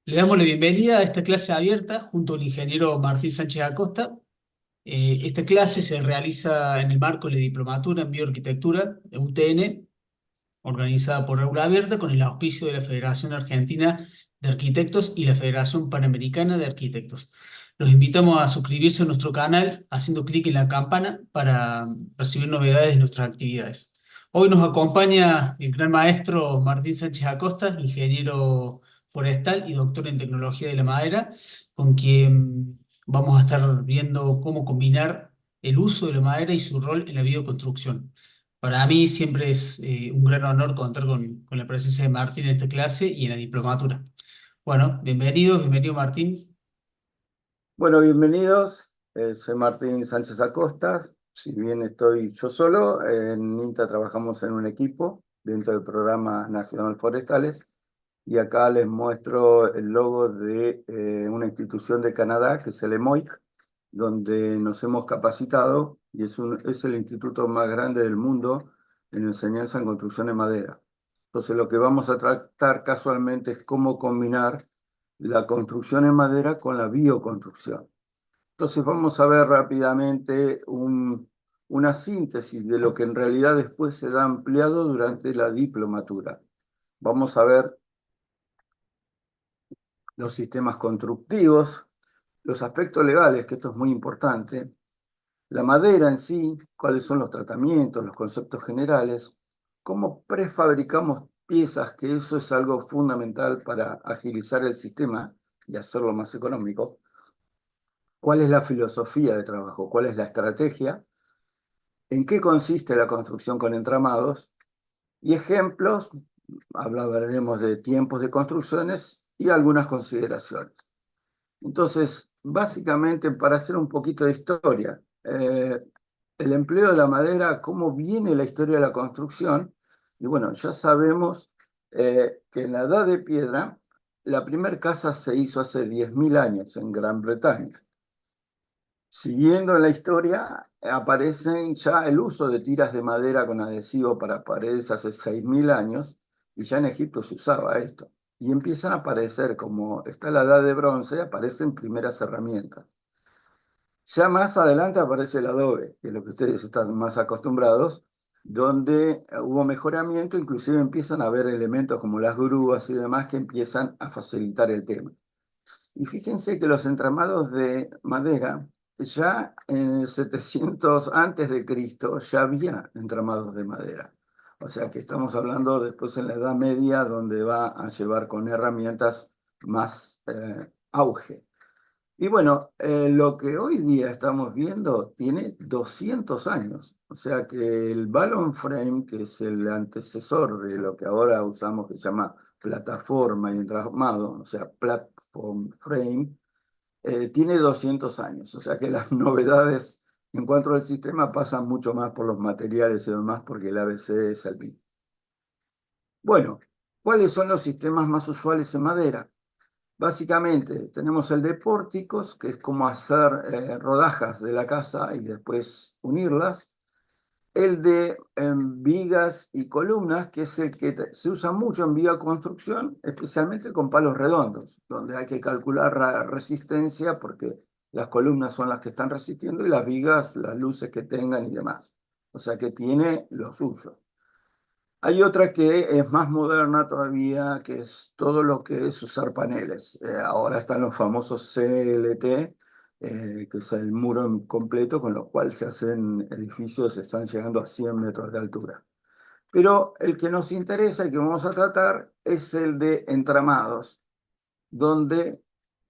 Le damos la bienvenida a esta clase abierta junto al ingeniero Martín Sánchez Acosta. Esta clase se realiza en el marco de la Diplomatura en Bioarquitectura de UTN, organizada por Aula Abierta con el auspicio de la Federación Argentina de Arquitectos y la Federación Panamericana de Arquitectos. Los invitamos a suscribirse a nuestro canal haciendo clic en la campana para recibir novedades de nuestras actividades. Hoy nos acompaña el gran maestro Martín Sánchez Acosta, ingeniero forestal y doctor en tecnología de la madera, con quien vamos a estar viendo cómo combinar el uso de la madera y su rol en la bioconstrucción. Para mí siempre es un gran honor contar con la presencia de Martín en esta clase y en la diplomatura. Bueno, bienvenido Martín. Bueno, bienvenidos. Soy Martín Sánchez Acosta. Si bien estoy yo solo, en INTA trabajamos en un equipo dentro del Programa Nacional Forestales y acá les muestro el logo de una institución de Canadá que es el EMOIC, donde nos hemos capacitado y es el instituto más grande del mundo en enseñanza en construcción de madera. Entonces lo que vamos a tratar casualmente es cómo combinar la construcción en madera con la bioconstrucción. Entonces vamos a ver rápidamente una síntesis de lo que en realidad después se da ampliado durante la diplomatura. Vamos a ver los sistemas constructivos, los aspectos legales, que esto es muy importante, la madera en sí, cuáles son los tratamientos, los conceptos generales, cómo prefabricamos piezas, que eso es algo fundamental para agilizar el sistema y hacerlo más económico. ¿Cuál es la filosofía de trabajo? ¿Cuál es la estrategia? ¿En qué consiste la construcción con entramados? Y ejemplos, hablaremos de tiempos de construcciones y algunas consideraciones. Entonces, básicamente, para hacer un poquito de historia, el empleo de la madera, cómo viene la historia de la construcción, y bueno, ya sabemos que en la Edad de Piedra, la primera casa se hizo hace 10.000 años en Gran Bretaña. Siguiendo en la historia, aparecen ya el uso de tiras de madera con adhesivo para paredes hace 6.000 años, y ya en Egipto se usaba esto. Y empiezan a aparecer, como está la edad de bronce, aparecen primeras herramientas. Ya más adelante aparece el adobe, que es lo que ustedes están más acostumbrados, donde hubo mejoramiento, inclusive empiezan a haber elementos como las grúas y demás que empiezan a facilitar el tema. Y fíjense que los entramados de madera, ya en el 700 antes de Cristo, ya había entramados de madera. O sea que estamos hablando después en la Edad Media, donde va a llevar con herramientas más auge. Y bueno, lo que hoy día estamos viendo tiene 200 años. O sea que el Balloon Frame, que es el antecesor de lo que ahora usamos, que se llama plataforma y entramado, o sea, platform frame, tiene 200 años. O sea que las novedades en cuanto al sistema pasan mucho más por los materiales y demás, porque el ABC es el mismo. Bueno, ¿cuáles son los sistemas más usuales en madera? Básicamente, tenemos el de pórticos, que es como hacer rodajas de la casa y después unirlas. El de vigas y columnas, que es el que se usa mucho en viga construcción, especialmente con palos redondos, donde hay que calcular la resistencia porque las columnas son las que están resistiendo y las vigas, las luces que tengan y demás. O sea que tiene lo suyo. Hay otra que es más moderna todavía, que es todo lo que es usar paneles. Ahora están los famosos CLT, que es el muro completo, con lo cual se hacen edificios que están llegando a 100 metros de altura. Pero el que nos interesa y que vamos a tratar es el de entramados, donde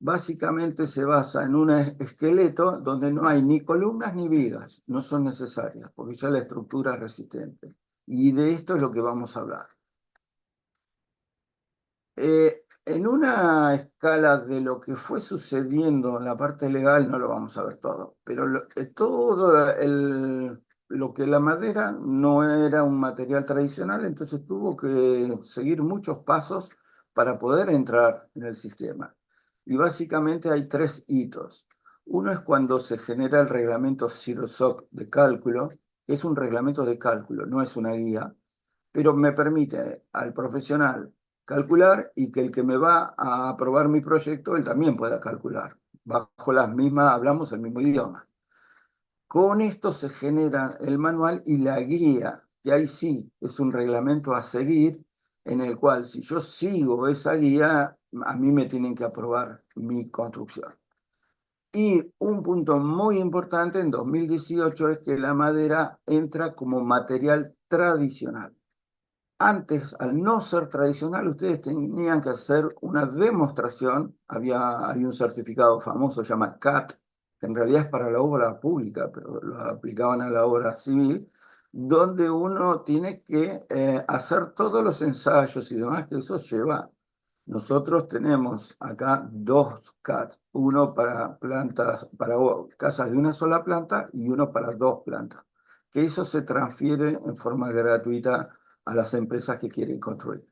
básicamente se basa en un esqueleto donde no hay ni columnas ni vigas, no son necesarias, porque ya la estructura es resistente. Y de esto es lo que vamos a hablar. En una escala de lo que fue sucediendo en la parte legal, no lo vamos a ver todo, pero todo lo que la madera no era un material tradicional, entonces tuvo que seguir muchos pasos para poder entrar en el sistema. Y básicamente hay tres hitos. Uno es cuando se genera el reglamento CIRSOC de cálculo, que es un reglamento de cálculo, no es una guía, pero me permite al profesional calcular y que el que me va a aprobar mi proyecto, él también pueda calcular. Bajo las mismas, hablamos el mismo idioma. Con esto se genera el manual y la guía, que ahí sí es un reglamento a seguir, en el cual si yo sigo esa guía, a mí me tienen que aprobar mi construcción. Y un punto muy importante en 2018 es que la madera entra como material tradicional. Antes, al no ser tradicional, ustedes tenían que hacer una demostración. Hay un certificado famoso, se llama CAT, que en realidad es para la obra pública, pero lo aplicaban a la obra civil, donde uno tiene que hacer todos los ensayos y demás que eso lleva. Nosotros tenemos acá dos CAT, uno para plantas, para casas de una sola planta y uno para dos plantas, que eso se transfiere en forma gratuita a las empresas que quieren construir.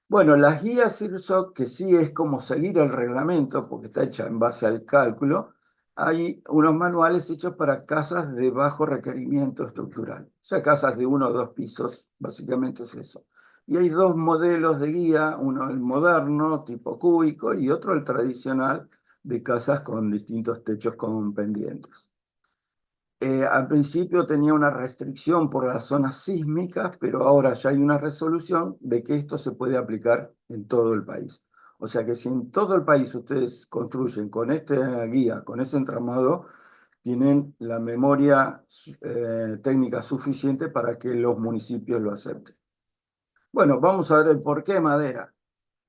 Bueno, las guías IRSOC, que sí es como seguir el reglamento, porque está hecha en base al cálculo, hay unos manuales hechos para casas de bajo requerimiento estructural, o sea, casas de uno o dos pisos, básicamente es eso. Y hay dos modelos de guía, uno el moderno, tipo cúbico, y otro el tradicional, de casas con distintos techos con pendientes. Al principio tenía una restricción por las zonas sísmicas, pero ahora ya hay una resolución de que esto se puede aplicar en todo el país. O sea que si en todo el país ustedes construyen con esta guía, con ese entramado, tienen la memoria técnica suficiente para que los municipios lo acepten. Bueno, vamos a ver el por qué madera.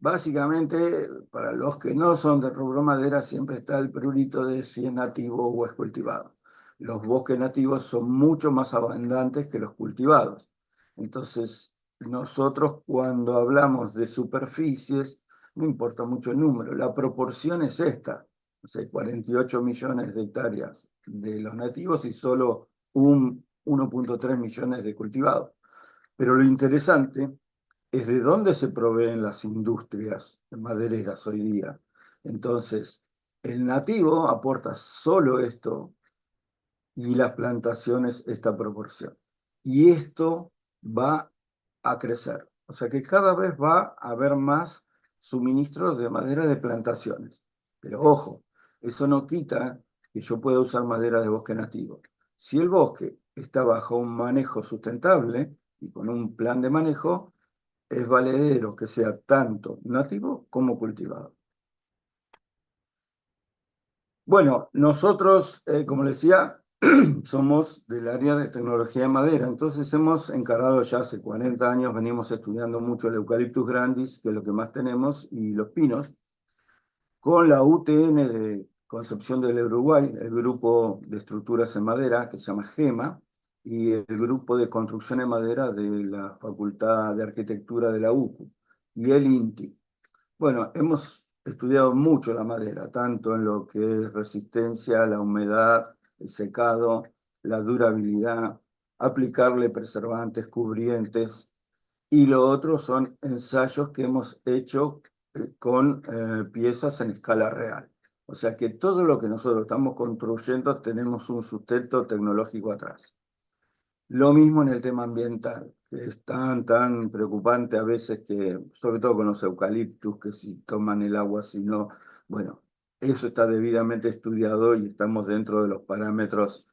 Básicamente, para los que no son de rubro madera, siempre está el prurito de si es nativo o es cultivado. Los bosques nativos son mucho más abundantes que los cultivados. Entonces, nosotros cuando hablamos de superficies, no importa mucho el número, la proporción es esta. O sea, hay 48 millones de hectáreas de los nativos y solo 1,3 millones de cultivados. Pero lo interesante es de dónde se proveen las industrias madereras hoy día. Entonces, el nativo aporta solo esto y las plantaciones esta proporción. Y esto va a crecer. O sea que cada vez va a haber más suministros de madera de plantaciones. Pero ojo, eso no quita que yo pueda usar madera de bosque nativo. Si el bosque está bajo un manejo sustentable y con un plan de manejo, es valedero que sea tanto nativo como cultivado. Bueno, nosotros, como les decía, somos del área de tecnología de madera, entonces hemos encarado ya hace 40 años, venimos estudiando mucho el Eucalyptus grandis, que es lo que más tenemos, y los pinos, con la UTN de Concepción del Uruguay, el grupo de estructuras en madera, que se llama GEMA, y el grupo de construcción en madera de la Facultad de Arquitectura de la UCU, y el INTI. Bueno, hemos estudiado mucho la madera, tanto en lo que es resistencia a la humedad, el secado, la durabilidad, aplicarle preservantes, cubrientes, y lo otro son ensayos que hemos hecho con piezas en escala real. O sea que todo lo que nosotros estamos construyendo tenemos un sustento tecnológico atrás. Lo mismo en el tema ambiental, que es tan preocupante a veces que, sobre todo con los eucaliptus, que si toman el agua, si no, bueno, eso está debidamente estudiado y estamos dentro de los parámetros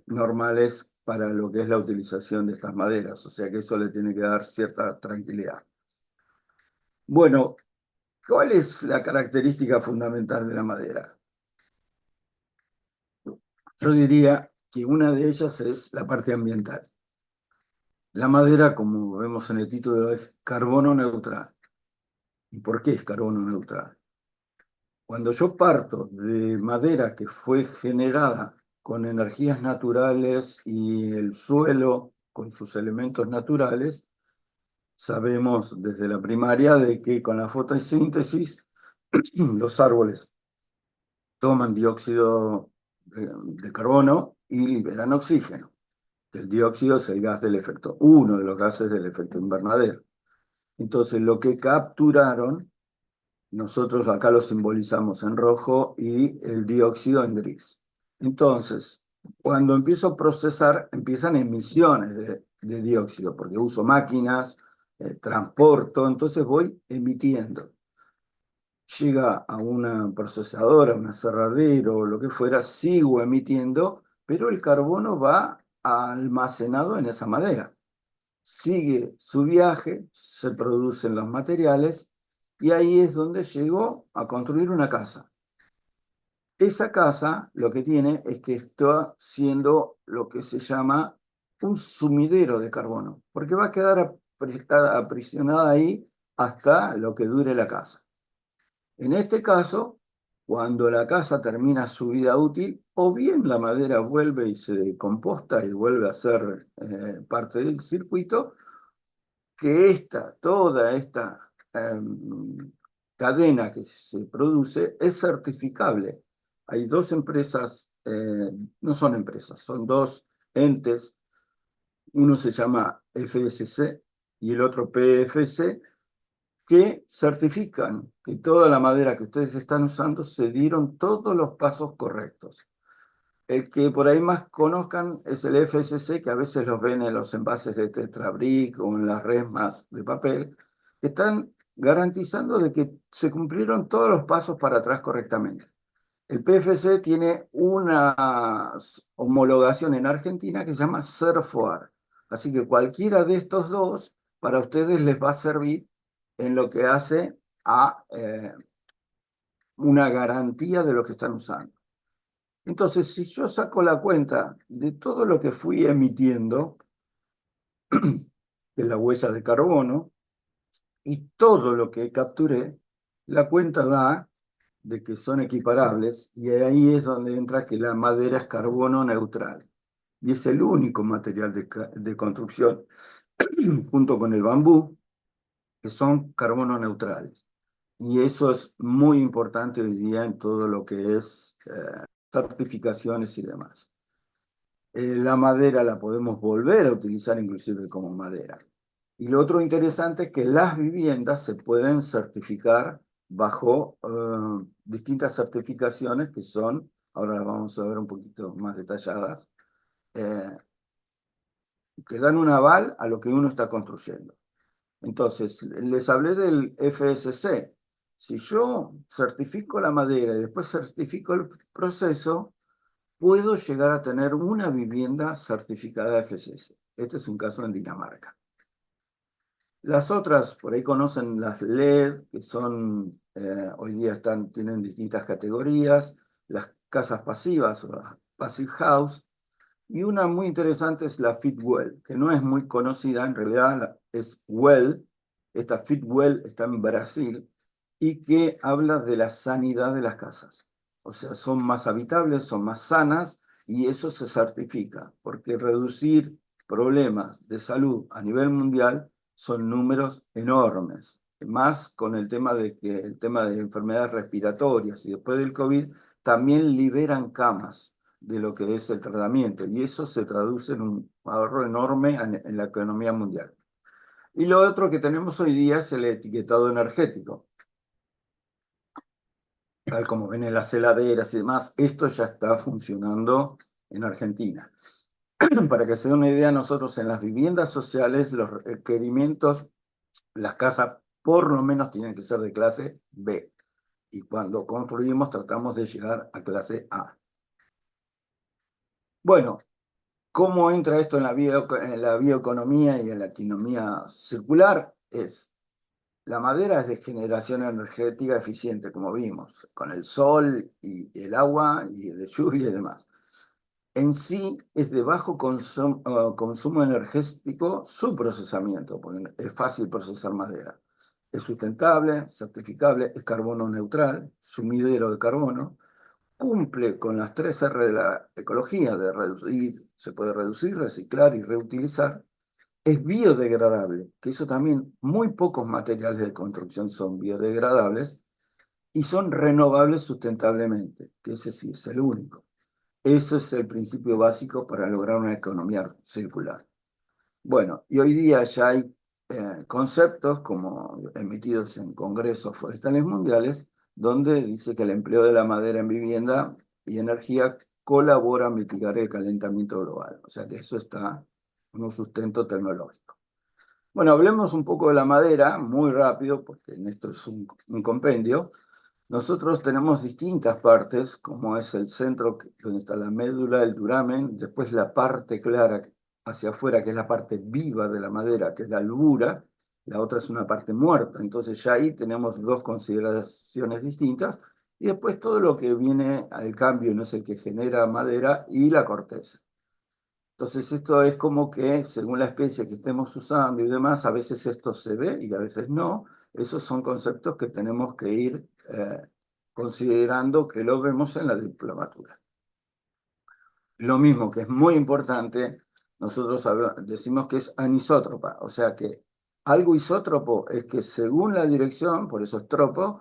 normales para lo que es la utilización de estas maderas, o sea que eso le tiene que dar cierta tranquilidad. Bueno, ¿cuál es la característica fundamental de la madera? Yo diría que una de ellas es la parte ambiental. La madera, como vemos en el título, es carbono neutral. ¿Y por qué es carbono neutral? Cuando yo parto de madera que fue generada con energías naturales y el suelo con sus elementos naturales, sabemos desde la primaria de que con la fotosíntesis los árboles toman dióxido de carbono y liberan oxígeno. El dióxido es el gas del efecto, uno de los gases del efecto invernadero. Entonces, lo que capturaron, nosotros acá lo simbolizamos en rojo y el dióxido en gris. Entonces, cuando empiezo a procesar, empiezan emisiones de dióxido, porque uso máquinas, transporto, entonces voy emitiendo. Llega a una procesadora, un aserradero o lo que fuera, sigo emitiendo, pero el carbono va almacenado en esa madera. Sigue su viaje, se producen los materiales y ahí es donde llego a construir una casa. Esa casa lo que tiene es que está siendo lo que se llama un sumidero de carbono, porque va a quedar aprisionada ahí hasta lo que dure la casa. En este caso, cuando la casa termina su vida útil, o bien la madera vuelve y se composta y vuelve a ser parte del circuito, que toda esta cadena que se produce es certificable. Hay dos empresas, no son empresas, son dos entes, uno se llama FSC y el otro PFC, que certifican que toda la madera que ustedes están usando se dieron todos los pasos correctos. El que por ahí más conozcan es el FSC, que a veces los ven en los envases de Tetra Brick o en las resmas de papel, que están garantizando de que se cumplieron todos los pasos para atrás correctamente. El PFC tiene una homologación en Argentina que se llama Cerfoar. Así que cualquiera de estos dos para ustedes les va a servir en lo que hace a una garantía de lo que están usando. Entonces, si yo saco la cuenta de todo lo que fui emitiendo, de la huella de carbono, y todo lo que capturé, la cuenta da de que son equiparables, y ahí es donde entra que la madera es carbono neutral. Y es el único material de construcción, junto con el bambú, que son carbono neutrales. Y eso es muy importante hoy día en todo lo que es certificaciones y demás. La madera la podemos volver a utilizar inclusive como madera. Y lo otro interesante es que las viviendas se pueden certificar bajo distintas certificaciones que son, ahora las vamos a ver un poquito más detalladas, eh, que dan un aval a lo que uno está construyendo. Entonces, les hablé del FSC. Si yo certifico la madera y después certifico el proceso, puedo llegar a tener una vivienda certificada FSC. Este es un caso en Dinamarca. Las otras, por ahí conocen las LED, que son, hoy día tienen distintas categorías, las casas pasivas o las passive house, y una muy interesante es la Fitwel, que no es muy conocida, en realidad es Well, esta Fitwel está en Brasil, y que habla de la sanidad de las casas. O sea, son más habitables, son más sanas, y eso se certifica, porque reducir problemas de salud a nivel mundial son números enormes. Más con el tema de enfermedades respiratorias y después del COVID, también liberan camas de lo que es el tratamiento, y eso se traduce en un ahorro enorme en la economía mundial. Y lo otro que tenemos hoy día es el etiquetado energético. Tal como ven en las heladeras y demás, esto ya está funcionando en Argentina. Para que se den una idea, nosotros en las viviendas sociales, los requerimientos, las casas por lo menos tienen que ser de clase B. Y cuando construimos tratamos de llegar a clase A. Bueno, ¿cómo entra esto en en la bioeconomía y en la economía circular? La madera es de generación energética eficiente, como vimos, con el sol y el agua y de lluvia y demás. En sí es de bajo consumo energético su procesamiento, porque es fácil procesar madera. Es sustentable, certificable, es carbono neutral, sumidero de carbono, cumple con las 3 R de la ecología, de reducir, se puede reducir, reciclar y reutilizar. Es biodegradable, que eso también, muy pocos materiales de construcción son biodegradables, y son renovables sustentablemente, que ese sí es el único. Eso es el principio básico para lograr una economía circular. Bueno, y hoy día ya hay conceptos como emitidos en congresos forestales mundiales, donde dice que el empleo de la madera en vivienda y energía colabora a mitigar el calentamiento global. O sea que eso está en un sustento tecnológico. Bueno, hablemos un poco de la madera, muy rápido, porque en esto es un compendio. Nosotros tenemos distintas partes, como es el centro, donde está la médula, el duramen, después la parte clara hacia afuera, que es la parte viva de la madera, que es la albura, la otra es una parte muerta. Entonces ya ahí tenemos dos consideraciones distintas, y después todo lo que viene al cambio, no es el que genera madera, y la corteza. Entonces esto es como que según la especie que estemos usando y demás, a veces esto se ve y a veces no. Esos son conceptos que tenemos que ir considerando que lo vemos en la diplomatura. Lo mismo que es muy importante, nosotros decimos que es anisótropa, o sea que algo isótropo es que según la dirección, por eso es tropo,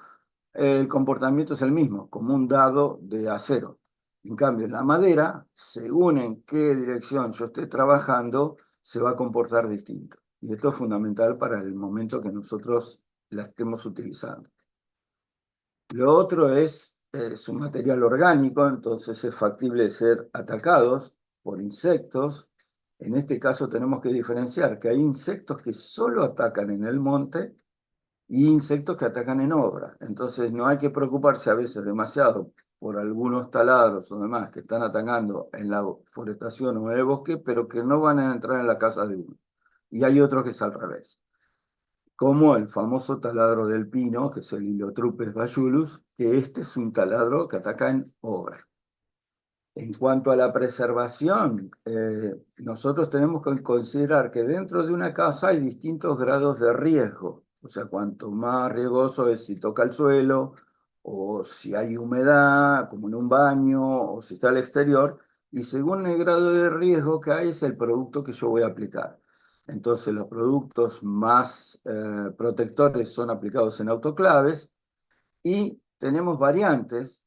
el comportamiento es el mismo, como un dado de acero. En cambio, en la madera, según en qué dirección yo esté trabajando, se va a comportar distinto. Y esto es fundamental para el momento que nosotros la estemos utilizando. Lo otro es un material orgánico, entonces es factible ser atacados por insectos. En este caso tenemos que diferenciar que hay insectos que solo atacan en el monte y insectos que atacan en obra. Entonces no hay que preocuparse a veces demasiado por algunos taladros o demás que están atacando en la forestación o en el bosque, pero que no van a entrar en la casa de uno. Y hay otros que es al revés, como el famoso taladro del pino, que es el Hyliotrupes vayulus, que este es un taladro que ataca en obra. En cuanto a la preservación, nosotros tenemos que considerar que dentro de una casa hay distintos grados de riesgo. O sea, cuanto más riesgoso es si toca el suelo, o si hay humedad, como en un baño, o si está al exterior. Y según el grado de riesgo que hay, es el producto que yo voy a aplicar. Entonces, los productos más protectores son aplicados en autoclaves y tenemos variantes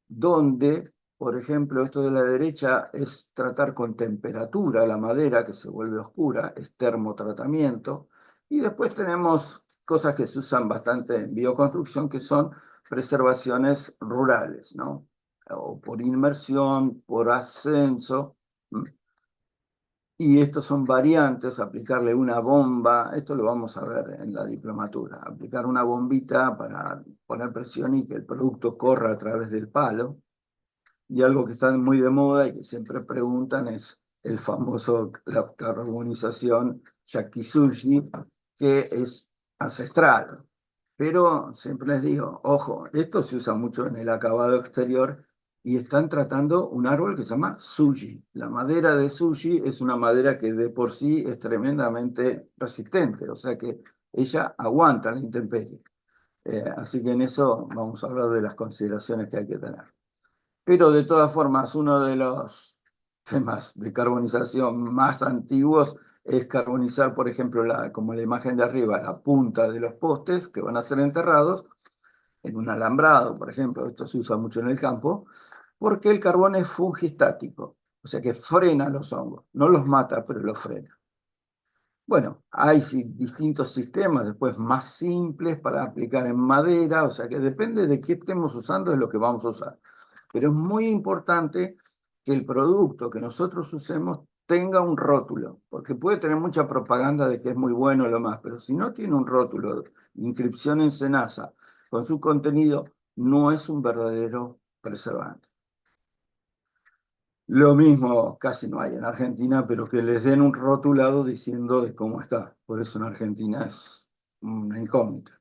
donde, por ejemplo, esto de la derecha es tratar con temperatura la madera que se vuelve oscura, es termotratamiento, y después tenemos cosas que se usan bastante en bioconstrucción, que son preservaciones rurales, ¿no? O por inmersión, por ascenso. Y estos son variantes, aplicarle una bomba, esto lo vamos a ver en la diplomatura, aplicar una bombita para poner presión y que el producto corra a través del palo. Y algo que está muy de moda y que siempre preguntan es el famoso, la carbonización yakizushi, que es ancestral. Pero siempre les digo, ojo, esto se usa mucho en el acabado exterior y están tratando un árbol que se llama sushi. La madera de sushi es una madera que de por sí es tremendamente resistente, o sea que ella aguanta la intemperie. Así que en eso vamos a hablar de las consideraciones que hay que tener. Pero de todas formas, uno de los temas de carbonización más antiguos es carbonizar, por ejemplo, como la imagen de arriba, la punta de los postes que van a ser enterrados en un alambrado, por ejemplo. Esto se usa mucho en el campo, porque el carbón es fungistático, o sea que frena los hongos. No los mata, pero los frena. Bueno, hay distintos sistemas después más simples para aplicar en madera, o sea que depende de qué estemos usando es lo que vamos a usar. Pero es muy importante que el producto que nosotros usemos tenga un rótulo, porque puede tener mucha propaganda de que es muy bueno lo más, pero si no tiene un rótulo, inscripción en Senasa, con su contenido, no es un verdadero preservante. Lo mismo casi no hay en Argentina, pero que les den un rotulado diciendo de cómo está. Por eso en Argentina es una incógnita.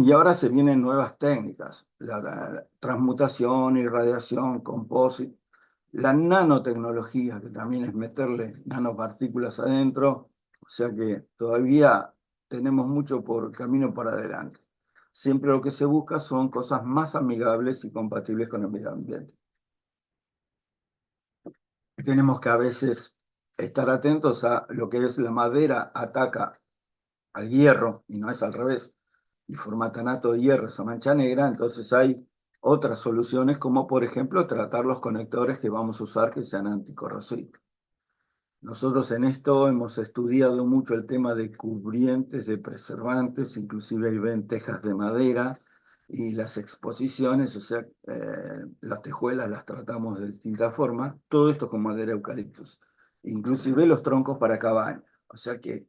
Y ahora se vienen nuevas técnicas, la transmutación, irradiación, composite, la nanotecnología, que también es meterle nanopartículas adentro, o sea que todavía tenemos mucho por camino para adelante. Siempre lo que se busca son cosas más amigables y compatibles con el medio ambiente. Tenemos que a veces estar atentos a lo que es la madera ataca al hierro y no es al revés, y forma tanato de hierro, esa mancha negra, entonces hay otras soluciones como por ejemplo tratar los conectores que vamos a usar que sean anticorrosivos. Nosotros en esto hemos estudiado mucho el tema de cubrientes, de preservantes, inclusive hay ventejas de madera y las exposiciones, o sea, las tejuelas las tratamos de distintas formas, todo esto con madera eucaliptus, inclusive los troncos para cabaña. O sea que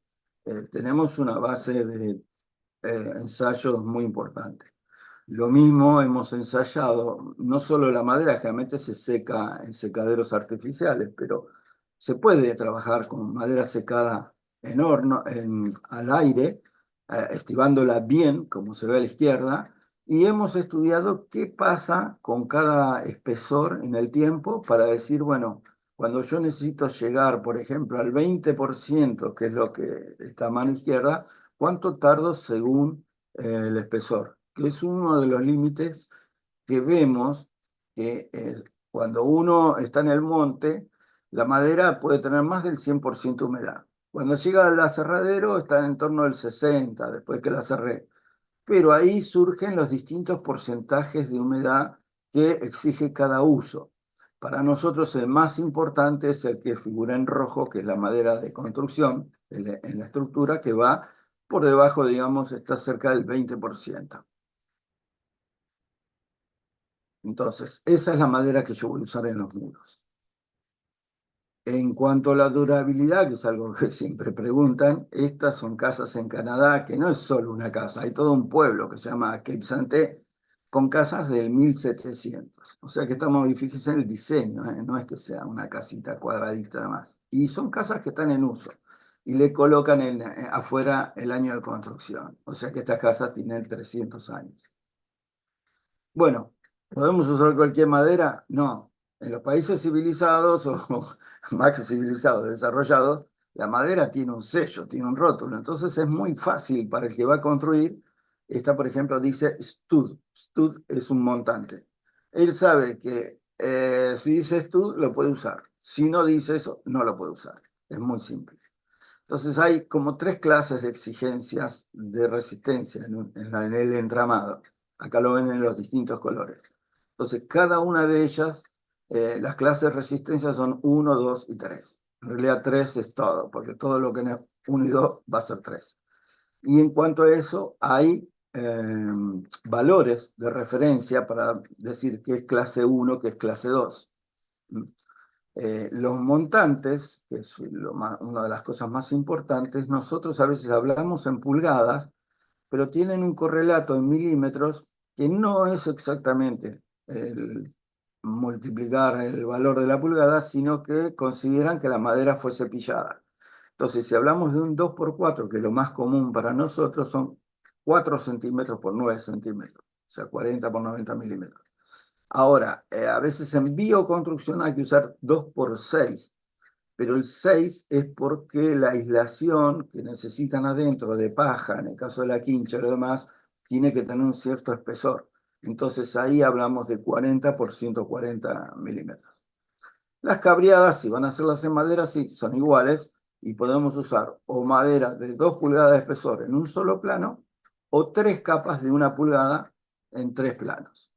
tenemos una base de ensayos muy importante. Lo mismo hemos ensayado, no solo la madera, generalmente se seca en secaderos artificiales, pero se puede trabajar con madera secada en horno, al aire, estivándola bien, como se ve a la izquierda, y hemos estudiado qué pasa con cada espesor en el tiempo para decir, bueno, cuando yo necesito llegar, por ejemplo, al 20%, que es lo que está a mano izquierda, ¿cuánto tardo según el espesor? Que es uno de los límites que vemos que cuando uno está en el monte, la madera puede tener más del 100% humedad. Cuando llega al aserradero está en torno del 60% después que la cerré. Pero ahí surgen los distintos porcentajes de humedad que exige cada uso. Para nosotros el más importante es el que figura en rojo, que es la madera de construcción en la estructura, que va por debajo, digamos, está cerca del 20%. Entonces, esa es la madera que yo voy a usar en los muros. En cuanto a la durabilidad, que es algo que siempre preguntan, estas son casas en Canadá, que no es solo una casa, hay todo un pueblo que se llama Cape Santé, con casas del 1700. O sea que estamos, fíjense en el diseño, no es que sea una casita cuadradita más. Y son casas que están en uso y le colocan afuera el año de construcción. O sea que estas casas tienen 300 años. Bueno, ¿podemos usar cualquier madera? No. En los países civilizados o más que civilizados, desarrollados, la madera tiene un sello, tiene un rótulo. Entonces es muy fácil para el que va a construir. Esta, por ejemplo, dice stud. Stud es un montante. Él sabe que si dice stud, lo puede usar. Si no dice eso, no lo puede usar. Es muy simple. Entonces hay como tres clases de exigencias de resistencia en el entramado. Acá lo ven en los distintos colores. Entonces cada una de ellas, las clases de resistencia son uno, 2 y 3. En realidad 3 es todo, porque todo lo que es 1 y 2 va a ser 3. Y en cuanto a eso, hay valores de referencia para decir qué es clase 1, qué es clase 2. Los montantes, que es una de las cosas más importantes, nosotros a veces hablamos en pulgadas, pero tienen un correlato en milímetros que no es exactamente el multiplicar el valor de la pulgada, sino que consideran que la madera fue cepillada. Entonces, si hablamos de un 2 por 4, que es lo más común para nosotros, son 4 centímetros por 9 centímetros, o sea, 40 por 90 milímetros. Ahora, a veces en bioconstrucción hay que usar 2 por 6, pero el 6 es porque la aislación que necesitan adentro de paja, en el caso de la quincha y lo demás, tiene que tener un cierto espesor. Entonces ahí hablamos de 40 por 140 milímetros. Las cabriadas, si van a hacerlas en madera, sí, son iguales y podemos usar o madera de 2 pulgadas de espesor en un solo plano o 3 capas de 1 pulgada en 3 planos.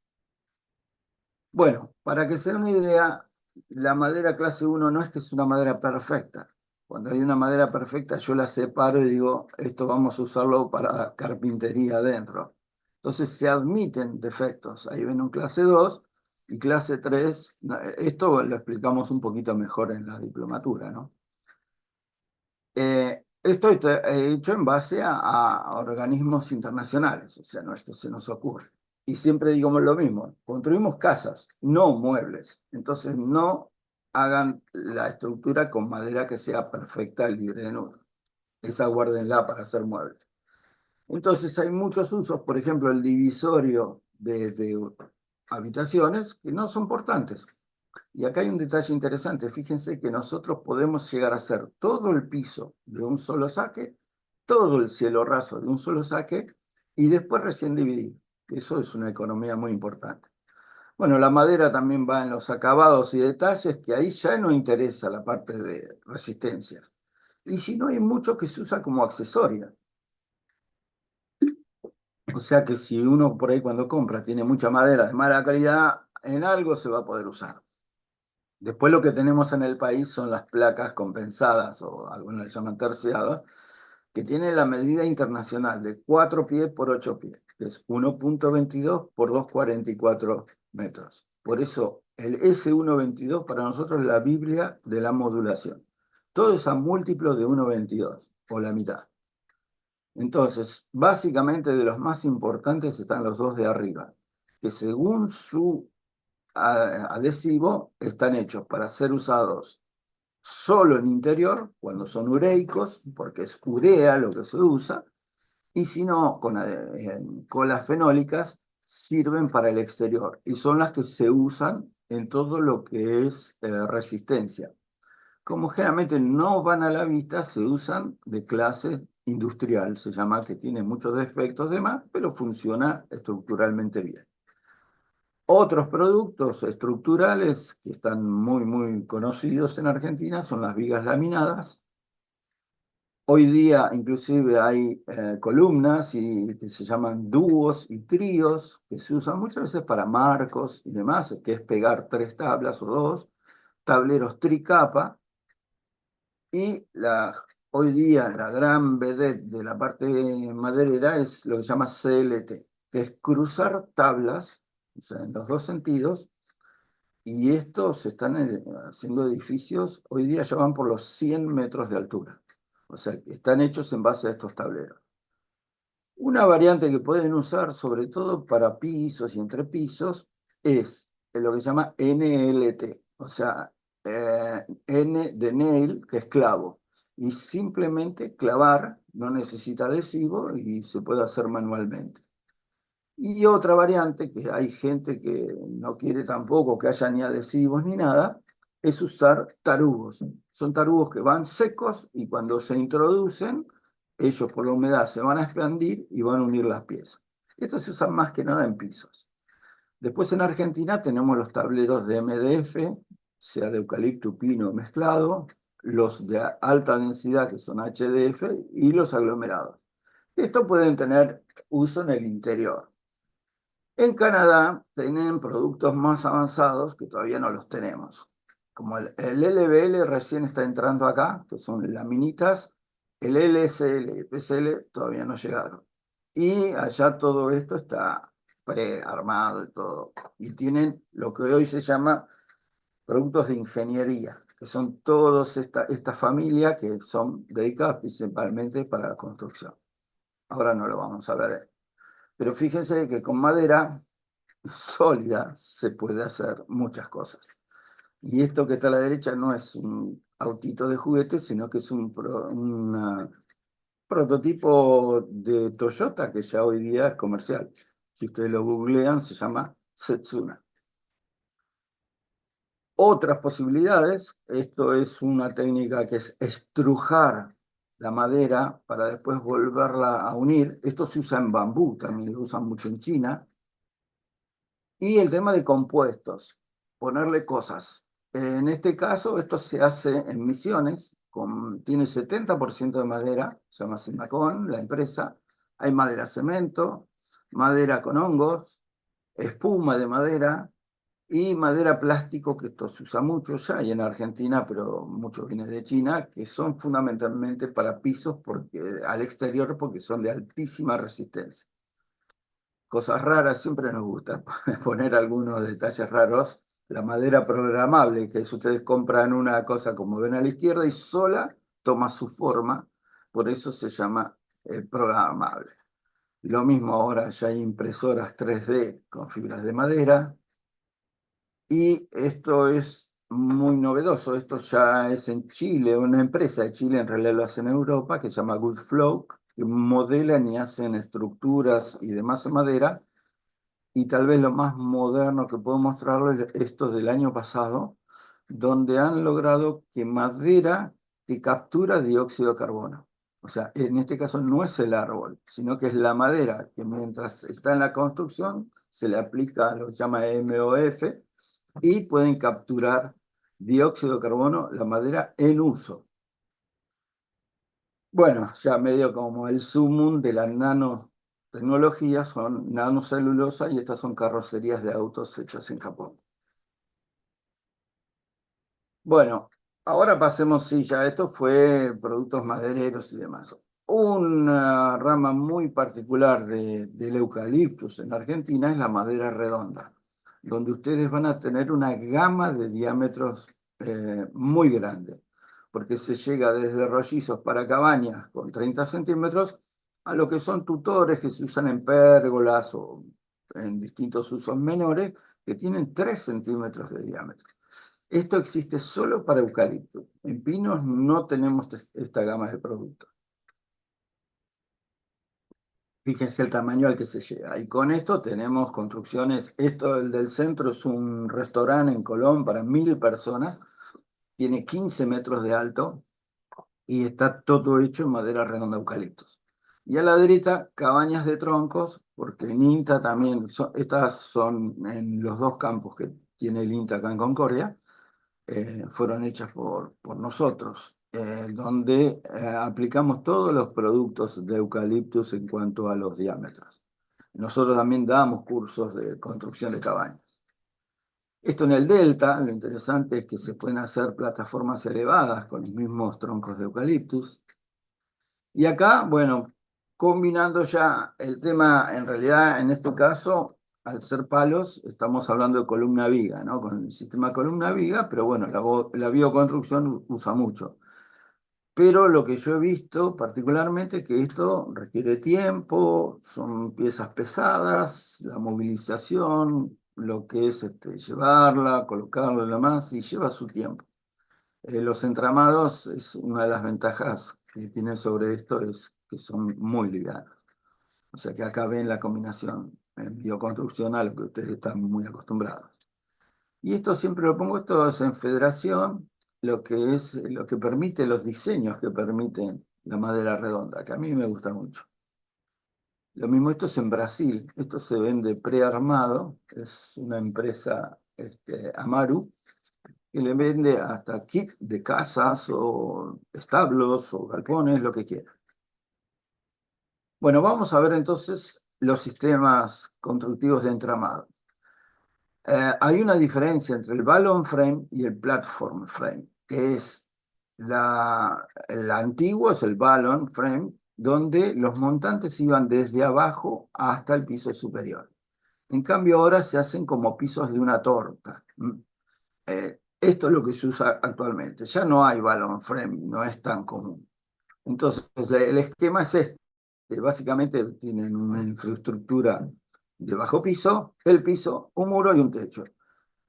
Bueno, para que se den una idea, la madera clase 1 no es que es una madera perfecta. Cuando hay una madera perfecta, yo la separo y digo, esto vamos a usarlo para carpintería adentro. Entonces se admiten defectos. Ahí ven un clase 2 y clase 3. Esto lo explicamos un poquito mejor en la diplomatura, ¿no? Esto está hecho en base a organismos internacionales, o sea, no es que se nos ocurre. Y siempre digo lo mismo, construimos casas, no muebles. Entonces no hagan la estructura con madera que sea perfecta, libre de nudos. Esa guárdenla para hacer muebles. Entonces hay muchos usos, por ejemplo, el divisorio de habitaciones que no son portantes. Y acá hay un detalle interesante. Fíjense que nosotros podemos llegar a hacer todo el piso de un solo saque, todo el cielo raso de un solo saque, y después recién dividir. Eso es una economía muy importante. Bueno, la madera también va en los acabados y detalles, que ahí ya no interesa la parte de resistencia. Y si no, hay mucho que se usa como accesoria. O sea que si uno por ahí cuando compra tiene mucha madera de mala calidad, en algo se va a poder usar. Después lo que tenemos en el país son las placas compensadas, o algunos le llaman terciadas, que tienen la medida internacional de 4 pies por 8 pies, que es 1,22 por 2,44 metros. Por eso el S1,22 para nosotros es la Biblia de la modulación. Todo es a múltiplo de 1,22, o la mitad. Entonces, básicamente de los más importantes están los dos de arriba, que según su adhesivo están hechos para ser usados solo en interior, cuando son ureicos, porque es urea lo que se usa, y si no, con colas fenólicas, sirven para el exterior, y son las que se usan en todo lo que es resistencia. Como generalmente no van a la vista, se usan de clase industrial, se llama, que tiene muchos defectos de más, pero funciona estructuralmente bien. Otros productos estructurales que están muy conocidos en Argentina son las vigas laminadas. Hoy día inclusive hay columnas que se llaman dúos y tríos, que se usan muchas veces para marcos y demás, que es pegar 3 tablas o 2, tableros tricapa. Y hoy día la gran vedette de la parte maderera es lo que se llama CLT, que es cruzar tablas, o sea, en los dos sentidos, y estos se están haciendo edificios, hoy día ya van por los 100 metros de altura, o sea, que están hechos en base a estos tableros. Una variante que pueden usar, sobre todo para pisos y entrepisos, es lo que se llama NLT, o sea, N de nail, que es clavo. Y simplemente clavar, no necesita adhesivo y se puede hacer manualmente. Y otra variante, que hay gente que no quiere tampoco que haya ni adhesivos ni nada, es usar tarugos. Son tarugos que van secos y cuando se introducen, ellos por la humedad se van a expandir y van a unir las piezas. Estos se usan más que nada en pisos. Después en Argentina tenemos los tableros de MDF, sea de eucalipto, pino mezclado, los de alta densidad que son HDF y los aglomerados. Estos pueden tener uso en el interior. En Canadá tienen productos más avanzados que todavía no los tenemos. Como el LBL recién está entrando acá, que son laminitas, el LSL y el PSL todavía no llegaron. Y allá todo esto está prearmado y todo. Y tienen lo que hoy se llama productos de ingeniería, que son todos esta familia que son dedicadas principalmente para la construcción. Ahora no lo vamos a ver. Pero fíjense que con madera sólida se puede hacer muchas cosas. Y esto que está a la derecha no es un autito de juguete, sino que es un prototipo de Toyota que ya hoy día es comercial. Si ustedes lo googlean, se llama Setsuna. Otras posibilidades, esto es una técnica que es estrujar la madera para después volverla a unir. Esto se usa en bambú, también lo usan mucho en China. Y el tema de compuestos, ponerle cosas. En este caso, esto se hace en Misiones, tiene 70% de madera, se llama Simacón, la empresa. Hay madera cemento, madera con hongos, espuma de madera y madera plástico, que esto se usa mucho ya, y en Argentina, pero mucho viene de China, que son fundamentalmente para pisos al exterior porque son de altísima resistencia. Cosas raras, siempre nos gusta poner algunos detalles raros. La madera programable, que es ustedes compran una cosa como ven a la izquierda y sola toma su forma, por eso se llama programable. Lo mismo ahora ya hay impresoras 3D con fibras de madera y esto es muy novedoso. Esto ya es en Chile, una empresa de Chile, en realidad lo hace en Europa, que se llama Goodflow, que modelan y hacen estructuras y demás en madera. Y tal vez lo más moderno que puedo mostrarles es esto del año pasado, donde han logrado que madera que captura dióxido de carbono. O sea, en este caso no es el árbol, sino que es la madera que mientras está en la construcción se le aplica lo que se llama MOF y pueden capturar dióxido de carbono, la madera en uso. Bueno, ya medio como el sumum de la nanotecnología, son nanocelulosa y estas son carrocerías de autos hechas en Japón. Bueno, ahora pasemos, sí, ya esto fue productos madereros y demás. Una rama muy particular del eucaliptus en Argentina es la madera redonda, donde ustedes van a tener una gama de diámetros muy grande, porque se llega desde rollizos para cabañas con 30 centímetros a lo que son tutores que se usan en pérgolas o en distintos usos menores, que tienen 3 centímetros de diámetro. Esto existe solo para eucalipto. En pinos no tenemos esta gama de productos. Fíjense el tamaño al que se llega. Y con esto tenemos construcciones. Esto, el del centro, es un restaurante en Colón para 1000 personas. Tiene 15 metros de alto y está todo hecho en madera redonda de eucaliptos. Y a la derecha, cabañas de troncos, porque en INTA también, estas son en los 2 campos que tiene el INTA acá en Concordia, fueron hechas por nosotros, donde aplicamos todos los productos de eucaliptus en cuanto a los diámetros. Nosotros también damos cursos de construcción de cabañas. Esto en el delta, lo interesante es que se pueden hacer plataformas elevadas con los mismos troncos de eucaliptus. Y acá, bueno, combinando ya el tema, en realidad en este caso, al ser palos, estamos hablando de columna viga, ¿no? Con el sistema columna viga, pero bueno, la bioconstrucción usa mucho. Pero lo que yo he visto particularmente es que esto requiere tiempo, son piezas pesadas, la movilización, lo que es llevarla, colocarla y demás, y lleva su tiempo. Los entramados es una de las ventajas que tienen sobre esto, es que son muy livianos. O sea que acá ven la combinación en bioconstrucción a lo que ustedes están muy acostumbrados. Y esto siempre lo pongo, esto es en federación, lo que es lo que permite, los diseños que permiten la madera redonda, que a mí me gusta mucho. Lo mismo, esto es en Brasil, esto se vende prearmado, es una empresa Amaru, que le vende hasta kit de casas o establos o galpones, lo que quiera. Bueno, vamos a ver entonces los sistemas constructivos de entramado. Hay una diferencia entre el balloon frame y el platform frame, que es la antigua, es el balloon frame, donde los montantes iban desde abajo hasta el piso superior. En cambio, ahora se hacen como pisos de una torta. Esto es lo que se usa actualmente. Ya no hay balloon frame, no es tan común. Entonces, el esquema es este. Básicamente tienen una infraestructura de bajo piso, el piso, un muro y un techo.